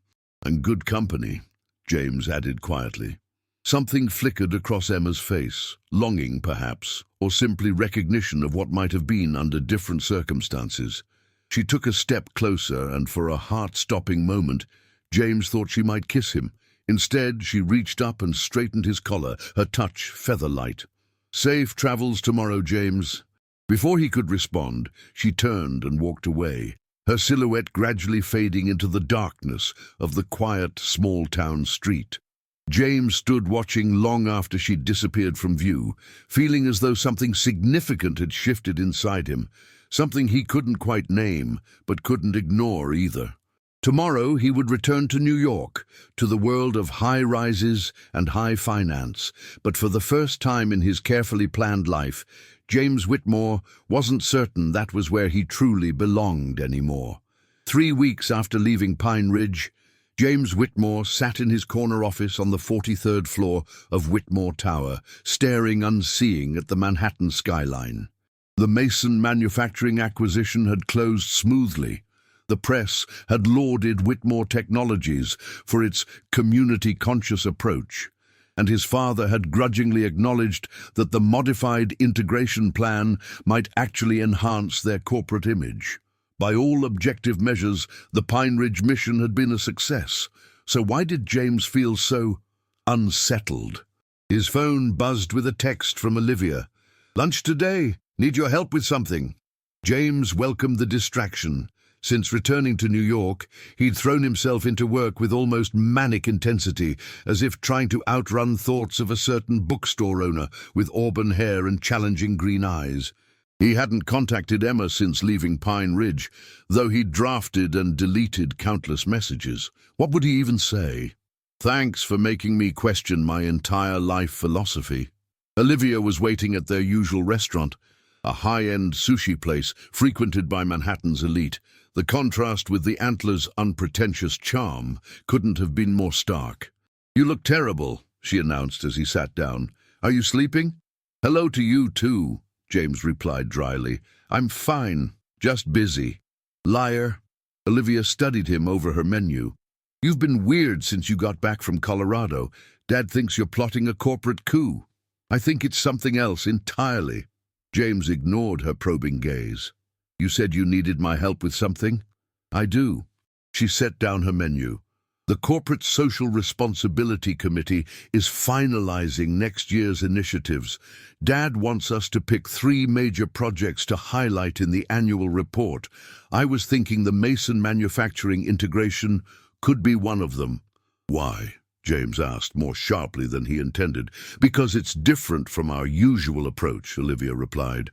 And good company," James added quietly. Something flickered across Emma's face, longing perhaps, or simply recognition of what might have been under different circumstances. She took a step closer, and for a heart-stopping moment, James thought she might kiss him. Instead, she reached up and straightened his collar, her touch feather-light. "Safe travels tomorrow, James." Before he could respond, she turned and walked away, her silhouette gradually fading into the darkness of the quiet, small-town street. James stood watching long after she'd disappeared from view, feeling as though something significant had shifted inside him, something he couldn't quite name, but couldn't ignore either. Tomorrow he would return to New York, to the world of high-rises and high finance, but for the first time in his carefully planned life, James Whitmore wasn't certain that was where he truly belonged anymore. 3 weeks after leaving Pine Ridge, James Whitmore sat in his corner office on the 43rd floor of Whitmore Tower, staring unseeing at the Manhattan skyline. The Mason manufacturing acquisition had closed smoothly. The press had lauded Whitmore Technologies for its community-conscious approach, and his father had grudgingly acknowledged that the modified integration plan might actually enhance their corporate image. By all objective measures, the Pine Ridge mission had been a success. So why did James feel so unsettled? His phone buzzed with a text from Olivia. "Lunch today? Need your help with something?" James welcomed the distraction. Since returning to New York, he'd thrown himself into work with almost manic intensity, as if trying to outrun thoughts of a certain bookstore owner with auburn hair and challenging green eyes. He hadn't contacted Emma since leaving Pine Ridge, though he'd drafted and deleted countless messages. What would he even say? "Thanks for making me question my entire life philosophy." Olivia was waiting at their usual restaurant. a high-end sushi place frequented by Manhattan's elite. The contrast with the Antler's unpretentious charm couldn't have been more stark. "You look terrible," she announced as he sat down. "Are you sleeping?" "Hello to you too," James replied dryly. "I'm fine, just busy." "Liar." Olivia studied him over her menu. "You've been weird since you got back from Colorado. Dad thinks you're plotting a corporate coup." "I think it's something else entirely." James ignored her probing gaze. "You said you needed my help with something?" "I do." She set down her menu. "The Corporate Social Responsibility Committee is finalizing next year's initiatives. Dad wants us to pick 3 major projects to highlight in the annual report. I was thinking the Mason manufacturing integration could be one of them." "Why?" James asked, more sharply than he intended. "Because it's different from our usual approach," Olivia replied.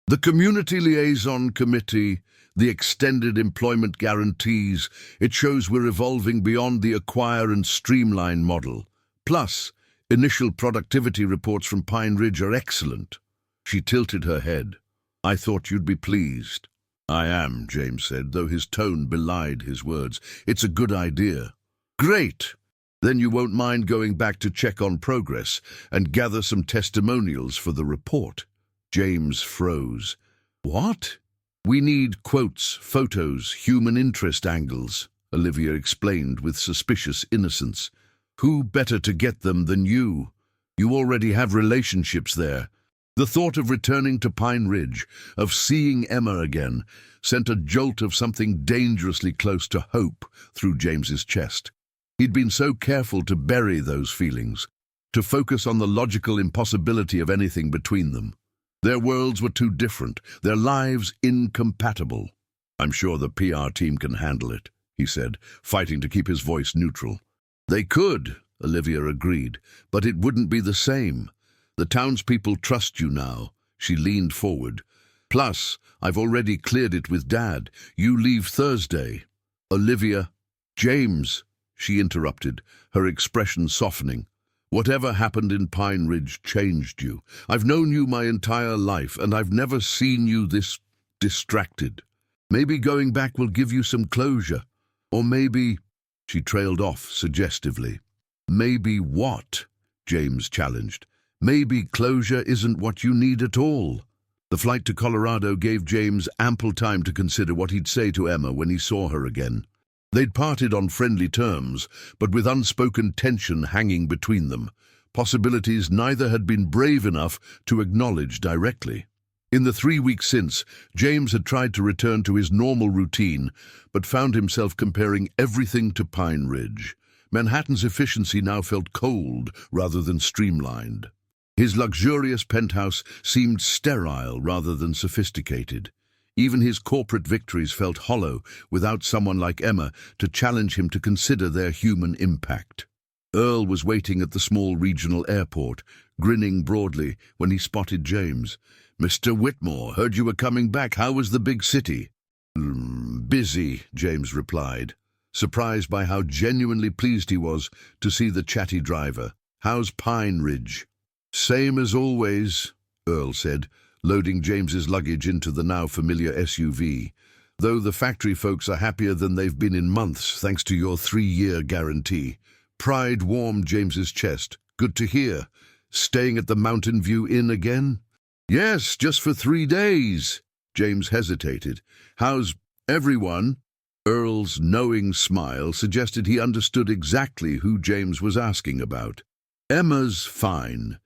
"The Community Liaison Committee, the extended employment guarantees, it shows we're evolving beyond the acquire and streamline model. Plus, initial productivity reports from Pine Ridge are excellent." She tilted her head. "I thought you'd be pleased." "I am," James said, though his tone belied his words. "It's a good idea." "Great! Then you won't mind going back to check on progress and gather some testimonials for the report." James froze. "What?" "We need quotes, photos, human interest angles," Olivia explained with suspicious innocence. "Who better to get them than you? You already have relationships there." The thought of returning to Pine Ridge, of seeing Emma again, sent a jolt of something dangerously close to hope through James's chest. He'd been so careful to bury those feelings, to focus on the logical impossibility of anything between them. Their worlds were too different, their lives incompatible. "I'm sure the PR team can handle it," he said, fighting to keep his voice neutral. "They could," Olivia agreed, "but it wouldn't be the same. The townspeople trust you now." She leaned forward. "Plus, I've already cleared it with Dad. You leave Thursday." "Olivia." "James," she interrupted, her expression softening. "Whatever happened in Pine Ridge changed you. I've known you my entire life, and I've never seen you this distracted. Maybe going back will give you some closure. Or maybe—" She trailed off suggestively. "Maybe what?" James challenged. "Maybe closure isn't what you need at all." The flight to Colorado gave James ample time to consider what he'd say to Emma when he saw her again. They'd parted on friendly terms, but with unspoken tension hanging between them, possibilities neither had been brave enough to acknowledge directly. In the 3 weeks since, James had tried to return to his normal routine, but found himself comparing everything to Pine Ridge. Manhattan's efficiency now felt cold rather than streamlined. His luxurious penthouse seemed sterile rather than sophisticated. Even his corporate victories felt hollow without someone like Emma to challenge him to consider their human impact. Earl was waiting at the small regional airport, grinning broadly when he spotted James. "Mr. Whitmore, heard you were coming back. How was the big city?" Busy," James replied, surprised by how genuinely pleased he was to see the chatty driver. "How's Pine Ridge?" "Same as always," Earl said, loading James's luggage into the now familiar SUV. "Though the factory folks are happier than they've been in months, thanks to your 3-year guarantee." Pride warmed James's chest. "Good to hear. Staying at the Mountain View Inn again?" "Yes, just for 3 days." James hesitated. "How's everyone?" Earl's knowing smile suggested he understood exactly who James was asking about. "Emma's fine.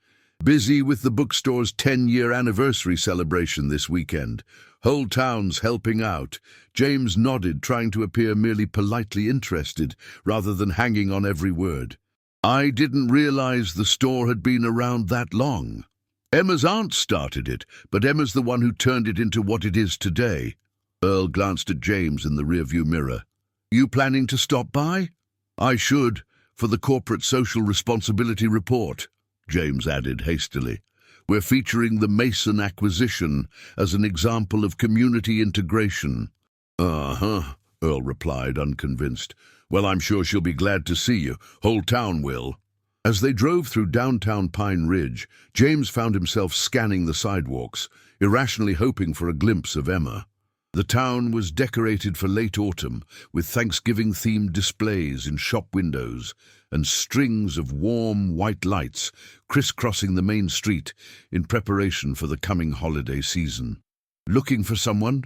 Busy with the bookstore's 10-year anniversary celebration this weekend. Whole town's helping out." James nodded, trying to appear merely politely interested, rather than hanging on every word. "I didn't realize the store had been around that long. Emma's aunt started it, but Emma's the one who turned it into what it is today." Earl glanced at James in the rearview mirror. "You planning to stop by?" "I should, for the corporate social responsibility report," James added hastily. "We're featuring the Mason acquisition as an example of community integration." "Uh-huh," Earl replied, unconvinced. "Well, I'm sure she'll be glad to see you. Whole town will." As they drove through downtown Pine Ridge, James found himself scanning the sidewalks, irrationally hoping for a glimpse of Emma. The town was decorated for late autumn, with Thanksgiving-themed displays in shop windows and strings of warm white lights crisscrossing the main street in preparation for the coming holiday season. "Looking for someone?"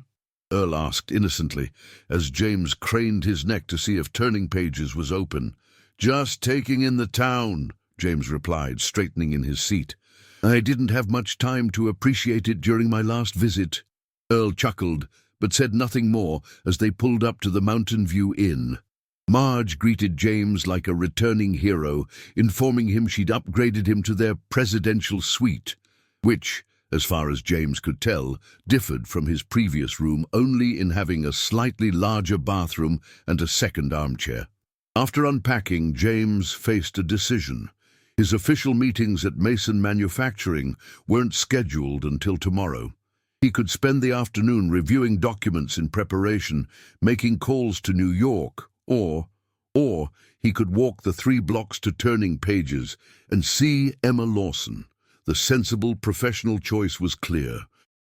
Earl asked innocently, as James craned his neck to see if Turning Pages was open. "Just taking in the town," James replied, straightening in his seat. "I didn't have much time to appreciate it during my last visit." Earl chuckled, but said nothing more as they pulled up to the Mountain View Inn. Marge greeted James like a returning hero, informing him she'd upgraded him to their presidential suite, which, as far as James could tell, differed from his previous room only in having a slightly larger bathroom and a second armchair. After unpacking, James faced a decision. His official meetings at Mason Manufacturing weren't scheduled until tomorrow. He could spend the afternoon reviewing documents in preparation, making calls to New York, or he could walk the 3 blocks to Turning Pages and see Emma Lawson. The sensible professional choice was clear.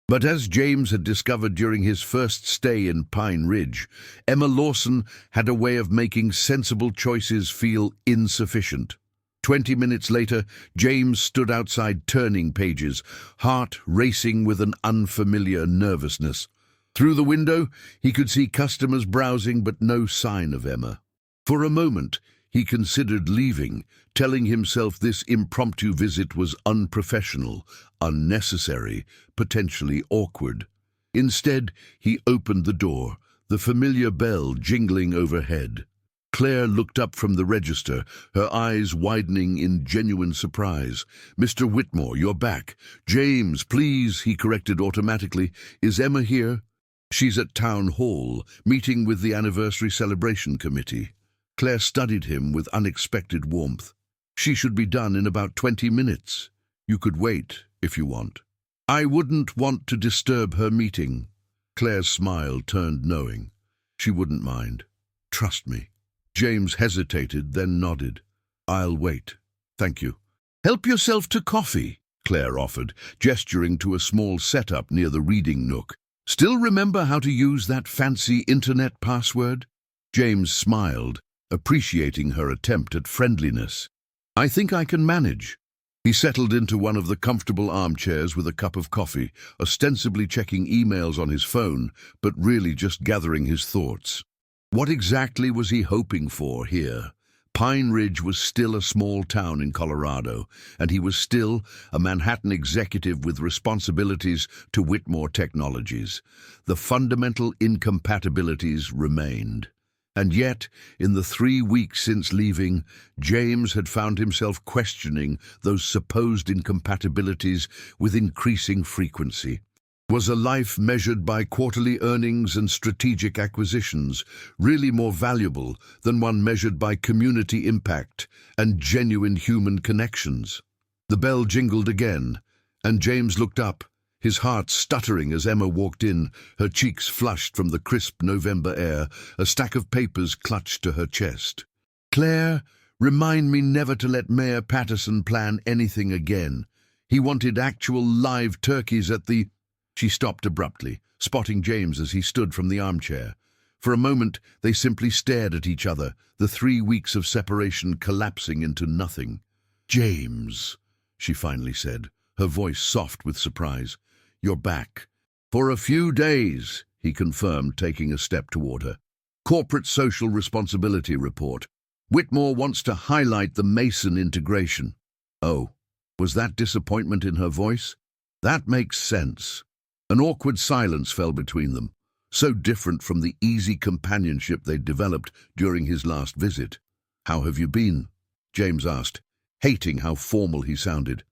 But as James had discovered during his first stay in Pine Ridge, Emma Lawson had a way of making sensible choices feel insufficient. 20 minutes later, James stood outside Turning Pages, heart racing with an unfamiliar nervousness. Through the window, he could see customers browsing, but no sign of Emma. For a moment, he considered leaving, telling himself this impromptu visit was unprofessional, unnecessary, potentially awkward. Instead, he opened the door, the familiar bell jingling overhead. Claire looked up from the register, her eyes widening in genuine surprise. "Mr. Whitmore, you're back." "James, please," he corrected automatically. "Is Emma here?" "She's at Town Hall, meeting with the anniversary celebration committee." Claire studied him with unexpected warmth. "She should be done in about 20 minutes. You could wait, if you want." "I wouldn't want to disturb her meeting." Claire's smile turned knowing. "She wouldn't mind. Trust me." James hesitated, then nodded. "I'll wait. Thank you." "Help yourself to coffee," Claire offered, gesturing to a small setup near the reading nook. "Still remember how to use that fancy internet password?" James smiled, appreciating her attempt at friendliness. "I think I can manage." He settled into one of the comfortable armchairs with a cup of coffee, ostensibly checking emails on his phone, but really just gathering his thoughts. What exactly was he hoping for here? Pine Ridge was still a small town in Colorado, and he was still a Manhattan executive with responsibilities to Whitmore Technologies. The fundamental incompatibilities remained. And yet, in the 3 weeks since leaving, James had found himself questioning those supposed incompatibilities with increasing frequency. Was a life measured by quarterly earnings and strategic acquisitions really more valuable than one measured by community impact and genuine human connections? The bell jingled again, and James looked up, his heart stuttering as Emma walked in, her cheeks flushed from the crisp November air, a stack of papers clutched to her chest. "Claire, remind me never to let Mayor Patterson plan anything again. He wanted actual live turkeys at the—" She stopped abruptly, spotting James as he stood from the armchair. For a moment, they simply stared at each other, the 3 weeks of separation collapsing into nothing. "James," she finally said, her voice soft with surprise. "You're back." "For a few days," he confirmed, taking a step toward her. "Corporate Social Responsibility Report. Whitmore wants to highlight the Mason integration." "Oh," was that disappointment in her voice? "That makes sense." An awkward silence fell between them, so different from the easy companionship they'd developed during his last visit. "How have you been?" James asked, hating how formal he sounded.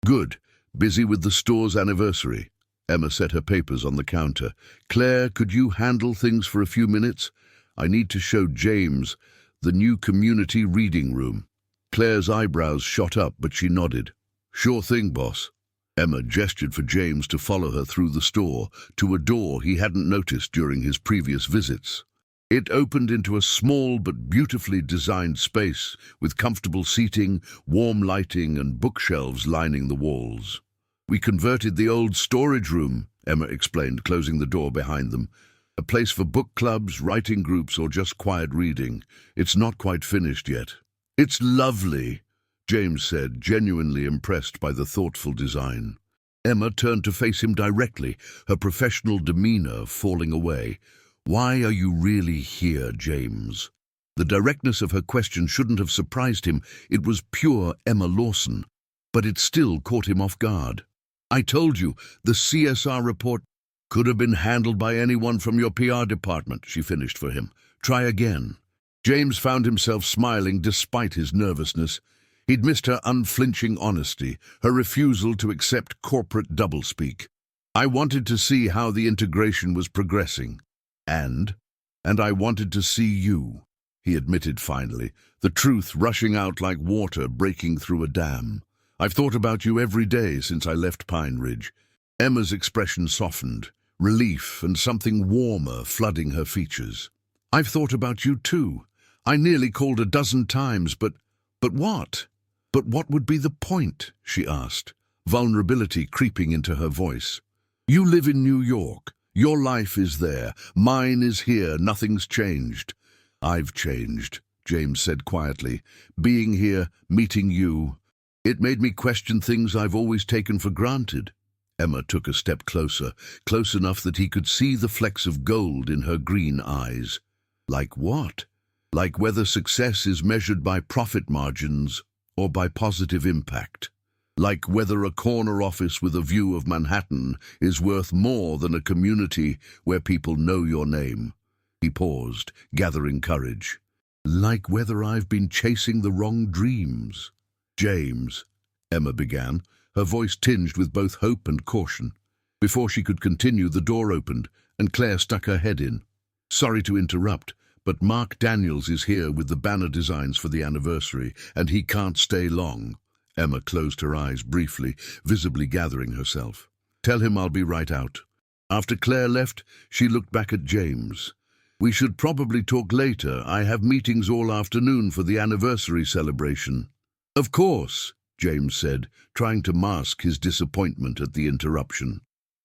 "Good. Busy with the store's anniversary." Emma set her papers on the counter. "Claire, could you handle things for a few minutes? I need to show James the new community reading room." Claire's eyebrows shot up, but she nodded. "Sure thing, boss." Emma gestured for James to follow her through the store to a door he hadn't noticed during his previous visits. It opened into a small but beautifully designed space with comfortable seating, warm lighting, and bookshelves lining the walls. "We converted the old storage room," Emma explained, closing the door behind them. "A place for book clubs, writing groups, or just quiet reading. It's not quite finished yet." "It's lovely," James said, genuinely impressed by the thoughtful design. Emma turned to face him directly, her professional demeanor falling away. "Why are you really here, James?" The directness of her question shouldn't have surprised him. It was pure Emma Lawson. But it still caught him off guard. "I told you, the CSR report could have been handled by anyone from your PR department," she finished for him. "Try again." James found himself smiling despite his nervousness. He'd missed her unflinching honesty, her refusal to accept corporate doublespeak. "I wanted to see how the integration was progressing. And I wanted to see you," he admitted finally, the truth rushing out like water breaking through a dam. "I've thought about you every day since I left Pine Ridge." Emma's expression softened, relief and something warmer flooding her features. "I've thought about you too. I nearly called a dozen times, but what? But what would be the point?" she asked, vulnerability creeping into her voice. "You live in New York. Your life is there. Mine is here. Nothing's changed." "I've changed," James said quietly. "Being here, meeting you, it made me question things I've always taken for granted." Emma took a step closer, close enough that he could see the flecks of gold in her green eyes. "Like what?" "Like whether success is measured by profit margins or by positive impact. Like whether a corner office with a view of Manhattan is worth more than a community where people know your name." He paused, gathering courage. "Like whether I've been chasing the wrong dreams." "James," Emma began, her voice tinged with both hope and caution. Before she could continue, the door opened, and Claire stuck her head in. "Sorry to interrupt, but Mark Daniels is here with the banner designs for the anniversary, and he can't stay long." Emma closed her eyes briefly, visibly gathering herself. "Tell him I'll be right out." After Claire left, she looked back at James. "We should probably talk later. I have meetings all afternoon for the anniversary celebration." "Of course," James said, trying to mask his disappointment at the interruption.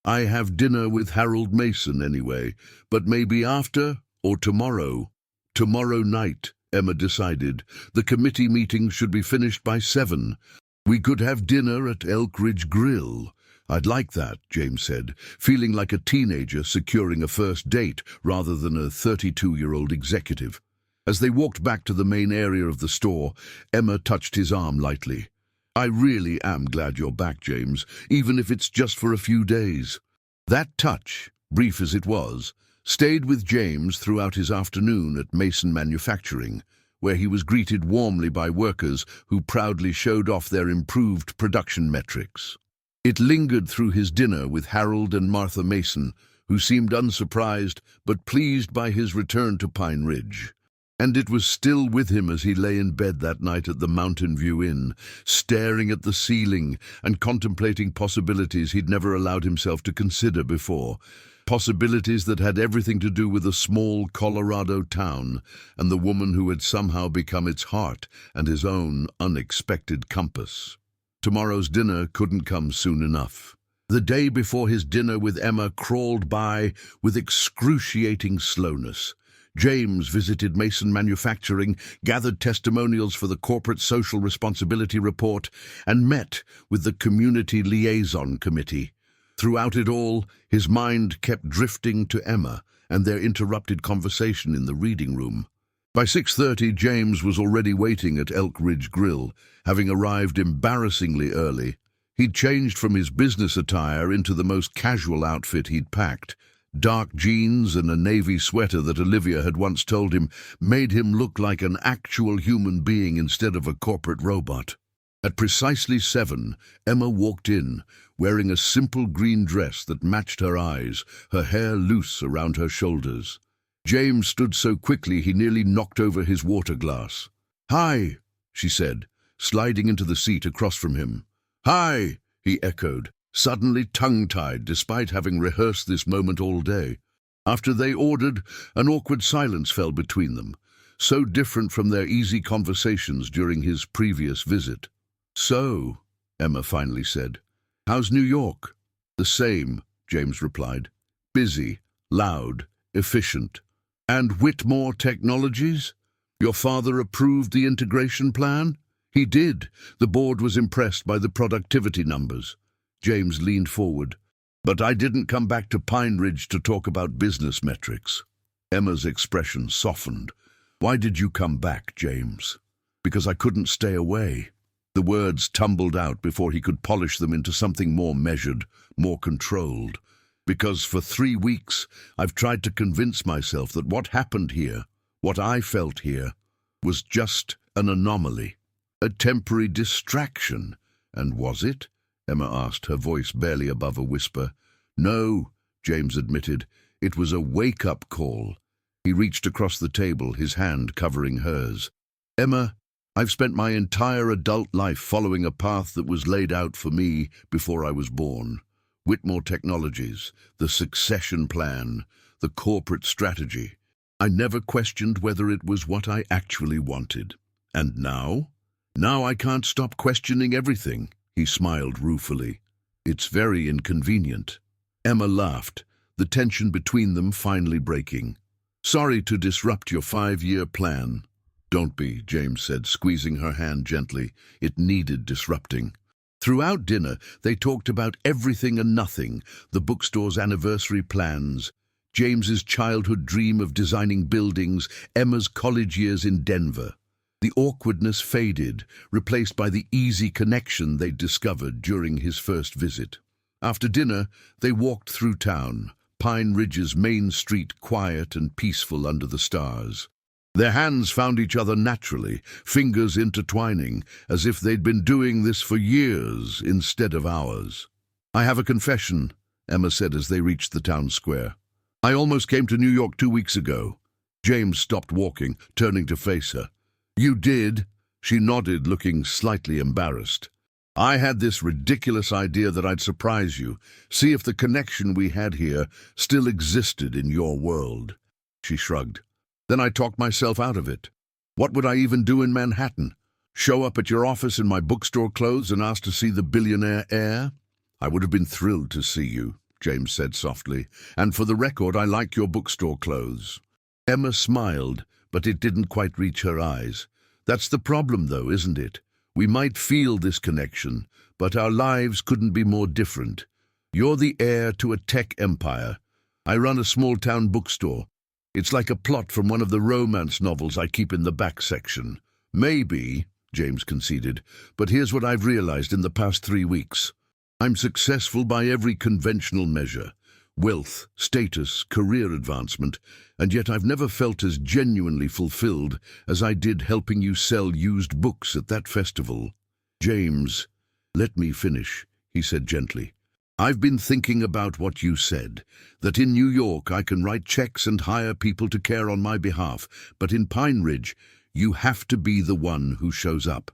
"I have dinner with Harold Mason anyway, but maybe after or tomorrow." "Tomorrow night," Emma decided. "The committee meetings should be finished by 7. We could have dinner at Elk Ridge Grill." "I'd like that," James said, feeling like a teenager securing a first date rather than a 32-year-old executive. As they walked back to the main area of the store, Emma touched his arm lightly. "I really am glad you're back, James, even if it's just for a few days." That touch, brief as it was, stayed with James throughout his afternoon at Mason Manufacturing, where he was greeted warmly by workers who proudly showed off their improved production metrics. It lingered through his dinner with Harold and Martha Mason, who seemed unsurprised but pleased by his return to Pine Ridge. And it was still with him as he lay in bed that night at the Mountain View Inn, staring at the ceiling and contemplating possibilities he'd never allowed himself to consider before. Possibilities that had everything to do with a small Colorado town and the woman who had somehow become its heart and his own unexpected compass. Tomorrow's dinner couldn't come soon enough. The day before his dinner with Emma crawled by with excruciating slowness. James visited Mason Manufacturing, gathered testimonials for the Corporate Social Responsibility Report, and met with the Community Liaison Committee. Throughout it all, his mind kept drifting to Emma and their interrupted conversation in the reading room. By 6:30, James was already waiting at Elk Ridge Grill, having arrived embarrassingly early. He'd changed from his business attire into the most casual outfit he'd packed. Dark jeans and a navy sweater that Olivia had once told him made him look like an actual human being instead of a corporate robot. At precisely 7, Emma walked in, wearing a simple green dress that matched her eyes, her hair loose around her shoulders. James stood so quickly he nearly knocked over his water glass. "Hi," she said, sliding into the seat across from him. "Hi," he echoed, suddenly tongue-tied despite having rehearsed this moment all day. After they ordered, an awkward silence fell between them, so different from their easy conversations during his previous visit. "So," Emma finally said, "how's New York?" "The same," James replied. "Busy, loud, efficient." "And Whitmore Technologies? Your father approved the integration plan?" "He did. The board was impressed by the productivity numbers." James leaned forward. "But I didn't come back to Pine Ridge to talk about business metrics." Emma's expression softened. "Why did you come back, James?" "Because I couldn't stay away." The words tumbled out before he could polish them into something more measured, more controlled. "Because for 3 weeks I've tried to convince myself that what happened here, what I felt here, was just an anomaly, a temporary distraction." "And was it?" Emma asked, her voice barely above a whisper. "No," James admitted. "It was a wake-up call." He reached across the table, his hand covering hers. "Emma, I've spent my entire adult life following a path that was laid out for me before I was born. Whitmore Technologies, the succession plan, the corporate strategy. I never questioned whether it was what I actually wanted. And now? Now I can't stop questioning everything." He smiled ruefully. "It's very inconvenient." Emma laughed, the tension between them finally breaking. "Sorry to disrupt your 5-year plan." "Don't be," James said, squeezing her hand gently. It needed disrupting. Throughout dinner, they talked about everything and nothing, the bookstore's anniversary plans, James's childhood dream of designing buildings, Emma's college years in Denver. The awkwardness faded, replaced by the easy connection they'd discovered during his first visit. After dinner, they walked through town, Pine Ridge's main street quiet and peaceful under the stars. Their hands found each other naturally, fingers intertwining, as if they'd been doing this for years instead of hours. "I have a confession," Emma said as they reached the town square. "I almost came to New York 2 weeks ago." James stopped walking, turning to face her. "You did?" She nodded, looking slightly embarrassed. "I had this ridiculous idea that I'd surprise you, see if the connection we had here still existed in your world." She shrugged. "Then I talked myself out of it. What would I even do in Manhattan? Show up at your office in my bookstore clothes and ask to see the billionaire heir?" "I would have been thrilled to see you," James said softly. "And for the record, I like your bookstore clothes." Emma smiled, but it didn't quite reach her eyes. "That's the problem, though, isn't it? We might feel this connection, but our lives couldn't be more different. You're the heir to a tech empire. I run a small-town bookstore. It's like a plot from one of the romance novels I keep in the back section." "Maybe," James conceded, "but here's what I've realized in the past 3 weeks. I'm successful by every conventional measure. Wealth, status, career advancement, and yet I've never felt as genuinely fulfilled as I did helping you sell used books at that festival." "James, let me finish," he said gently. "I've been thinking about what you said, that in New York I can write checks and hire people to care on my behalf, but in Pine Ridge you have to be the one who shows up.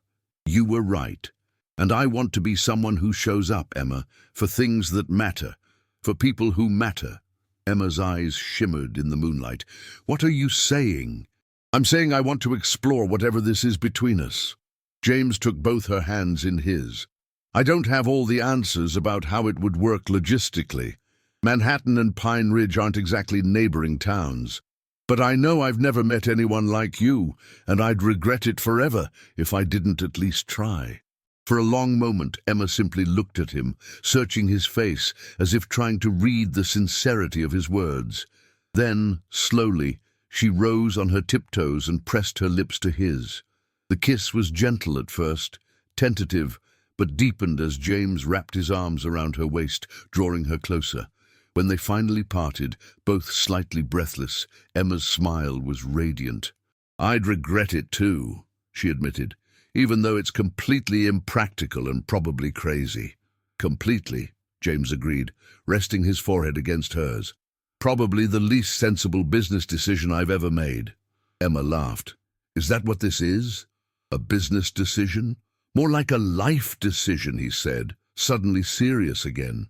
You were right. And I want to be someone who shows up, Emma, for things that matter, for people who matter." Emma's eyes shimmered in the moonlight. "What are you saying?" "I'm saying I want to explore whatever this is between us." James took both her hands in his. "I don't have all the answers about how it would work logistically. Manhattan and Pine Ridge aren't exactly neighboring towns. But I know I've never met anyone like you, and I'd regret it forever if I didn't at least try." For a long moment, Emma simply looked at him, searching his face as if trying to read the sincerity of his words. Then, slowly, she rose on her tiptoes and pressed her lips to his. The kiss was gentle at first, tentative, but deepened as James wrapped his arms around her waist, drawing her closer. When they finally parted, both slightly breathless, Emma's smile was radiant. "I'd regret it too," she admitted, "even though it's completely impractical and probably crazy." "Completely," James agreed, resting his forehead against hers. "Probably the least sensible business decision I've ever made." Emma laughed. "Is that what this is? A business decision?" "More like a life decision," he said, suddenly serious again.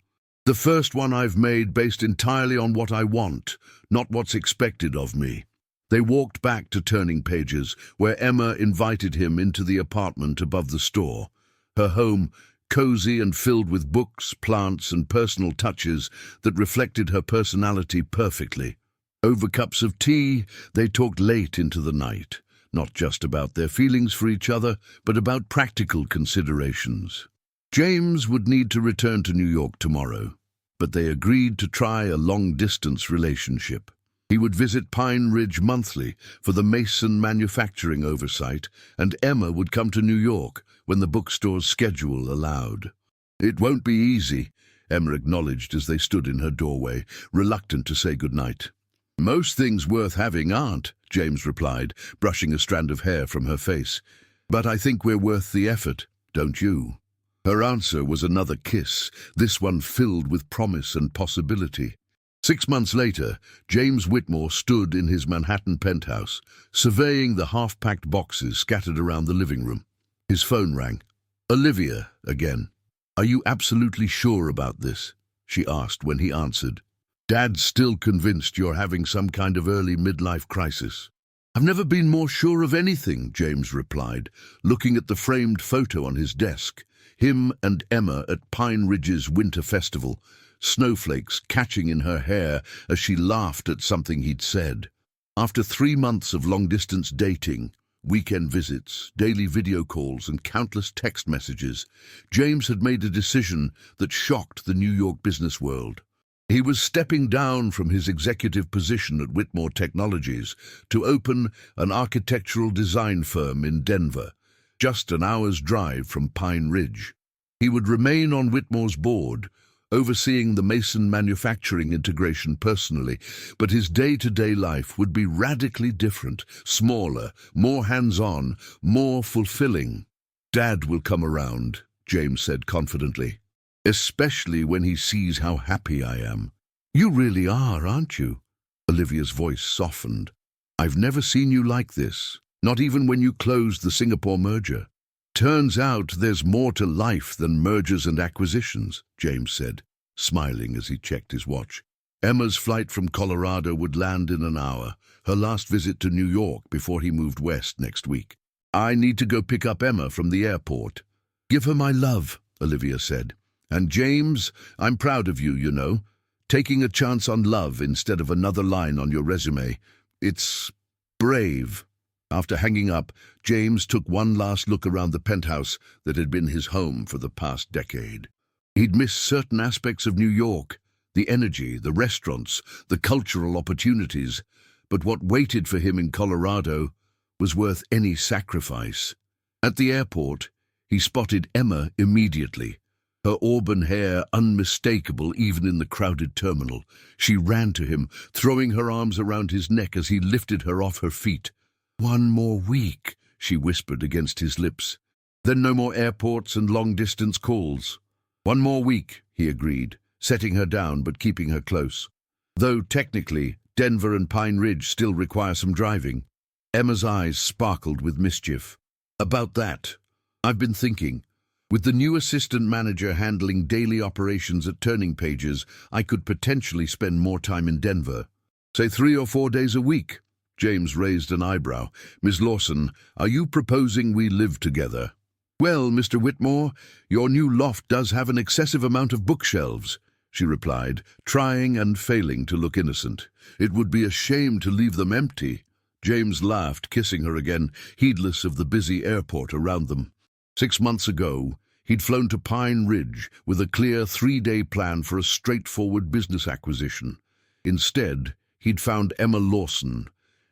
The first one I've made based entirely on what I want, not what's expected of me." They walked back to Turning Pages, where Emma invited him into the apartment above the store. Her home, cozy and filled with books, plants, and personal touches that reflected her personality perfectly. Over cups of tea, they talked late into the night, not just about their feelings for each other, but about practical considerations. James would need to return to New York tomorrow, but they agreed to try a long-distance relationship. He would visit Pine Ridge monthly for the Mason manufacturing oversight, and Emma would come to New York when the bookstore's schedule allowed. "It won't be easy," Emma acknowledged as they stood in her doorway, reluctant to say goodnight. "Most things worth having aren't," James replied, brushing a strand of hair from her face. "But I think we're worth the effort, don't you?" Her answer was another kiss, this one filled with promise and possibility. 6 months later, James Whitmore stood in his Manhattan penthouse, surveying the half-packed boxes scattered around the living room. His phone rang. "Olivia, again. Are you absolutely sure about this?" she asked when he answered. "Dad's still convinced you're having some kind of early midlife crisis." "I've never been more sure of anything," James replied, looking at the framed photo on his desk. Him and Emma at Pine Ridge's winter festival, snowflakes catching in her hair as she laughed at something he'd said. After 3 months of long-distance dating, weekend visits, daily video calls, and countless text messages, James had made a decision that shocked the New York business world. He was stepping down from his executive position at Whitmore Technologies to open an architectural design firm in Denver, just an hour's drive from Pine Ridge. He would remain on Whitmore's board, overseeing the Mason manufacturing integration personally, but his day-to-day life would be radically different, smaller, more hands-on, more fulfilling. "Dad will come around," James said confidently, "especially when he sees how happy I am." "You really are, aren't you?" Olivia's voice softened. "I've never seen you like this, not even when you closed the Singapore merger." "Turns out there's more to life than mergers and acquisitions," James said, smiling as he checked his watch. Emma's flight from Colorado would land in an hour, her last visit to New York before he moved west next week. "I need to go pick up Emma from the airport." "Give her my love," Olivia said. "And James, I'm proud of you, you know. Taking a chance on love instead of another line on your resume. It's brave." After hanging up, James took one last look around the penthouse that had been his home for the past decade. He'd missed certain aspects of New York, the energy, the restaurants, the cultural opportunities, but what waited for him in Colorado was worth any sacrifice. At the airport, he spotted Emma immediately, her auburn hair unmistakable even in the crowded terminal. She ran to him, throwing her arms around his neck as he lifted her off her feet. "One more week," she whispered against his lips. "Then no more airports and long-distance calls." "1 more week," he agreed, setting her down but keeping her close. "Though technically, Denver and Pine Ridge still require some driving." Emma's eyes sparkled with mischief. "About that, I've been thinking. With the new assistant manager handling daily operations at Turning Pages, I could potentially spend more time in Denver. Say 3 or 4 days a week." James raised an eyebrow. "Miss Lawson, are you proposing we live together?" "Well, Mr. Whitmore, your new loft does have an excessive amount of bookshelves," she replied, trying and failing to look innocent. "It would be a shame to leave them empty." James laughed, kissing her again, heedless of the busy airport around them. 6 months ago, he'd flown to Pine Ridge with a clear 3-day plan for a straightforward business acquisition. Instead, he'd found Emma Lawson,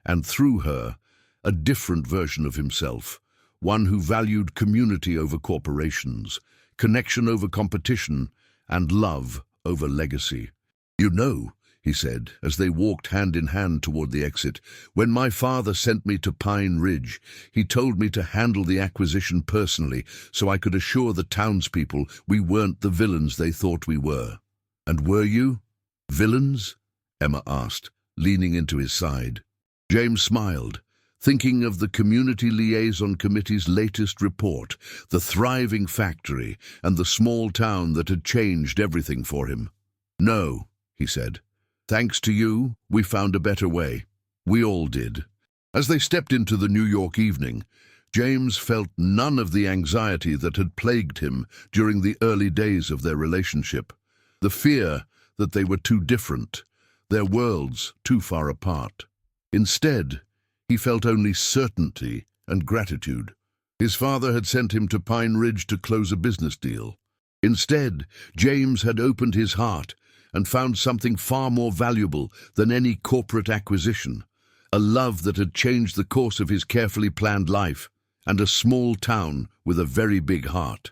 and through her, a different version of himself, one who valued community over corporations, connection over competition, and love over legacy. "You know," he said, as they walked hand in hand toward the exit, "when my father sent me to Pine Ridge, he told me to handle the acquisition personally so I could assure the townspeople we weren't the villains they thought we were." "And were you? Villains?" Emma asked, leaning into his side. James smiled, thinking of the Community Liaison Committee's latest report, the thriving factory and the small town that had changed everything for him. "No," he said. "Thanks to you, we found a better way. We all did." As they stepped into the New York evening, James felt none of the anxiety that had plagued him during the early days of their relationship. The fear that they were too different, their worlds too far apart. Instead, he felt only certainty and gratitude. His father had sent him to Pine Ridge to close a business deal. Instead, James had opened his heart and found something far more valuable than any corporate acquisition, a love that had changed the course of his carefully planned life, and a small town with a very big heart.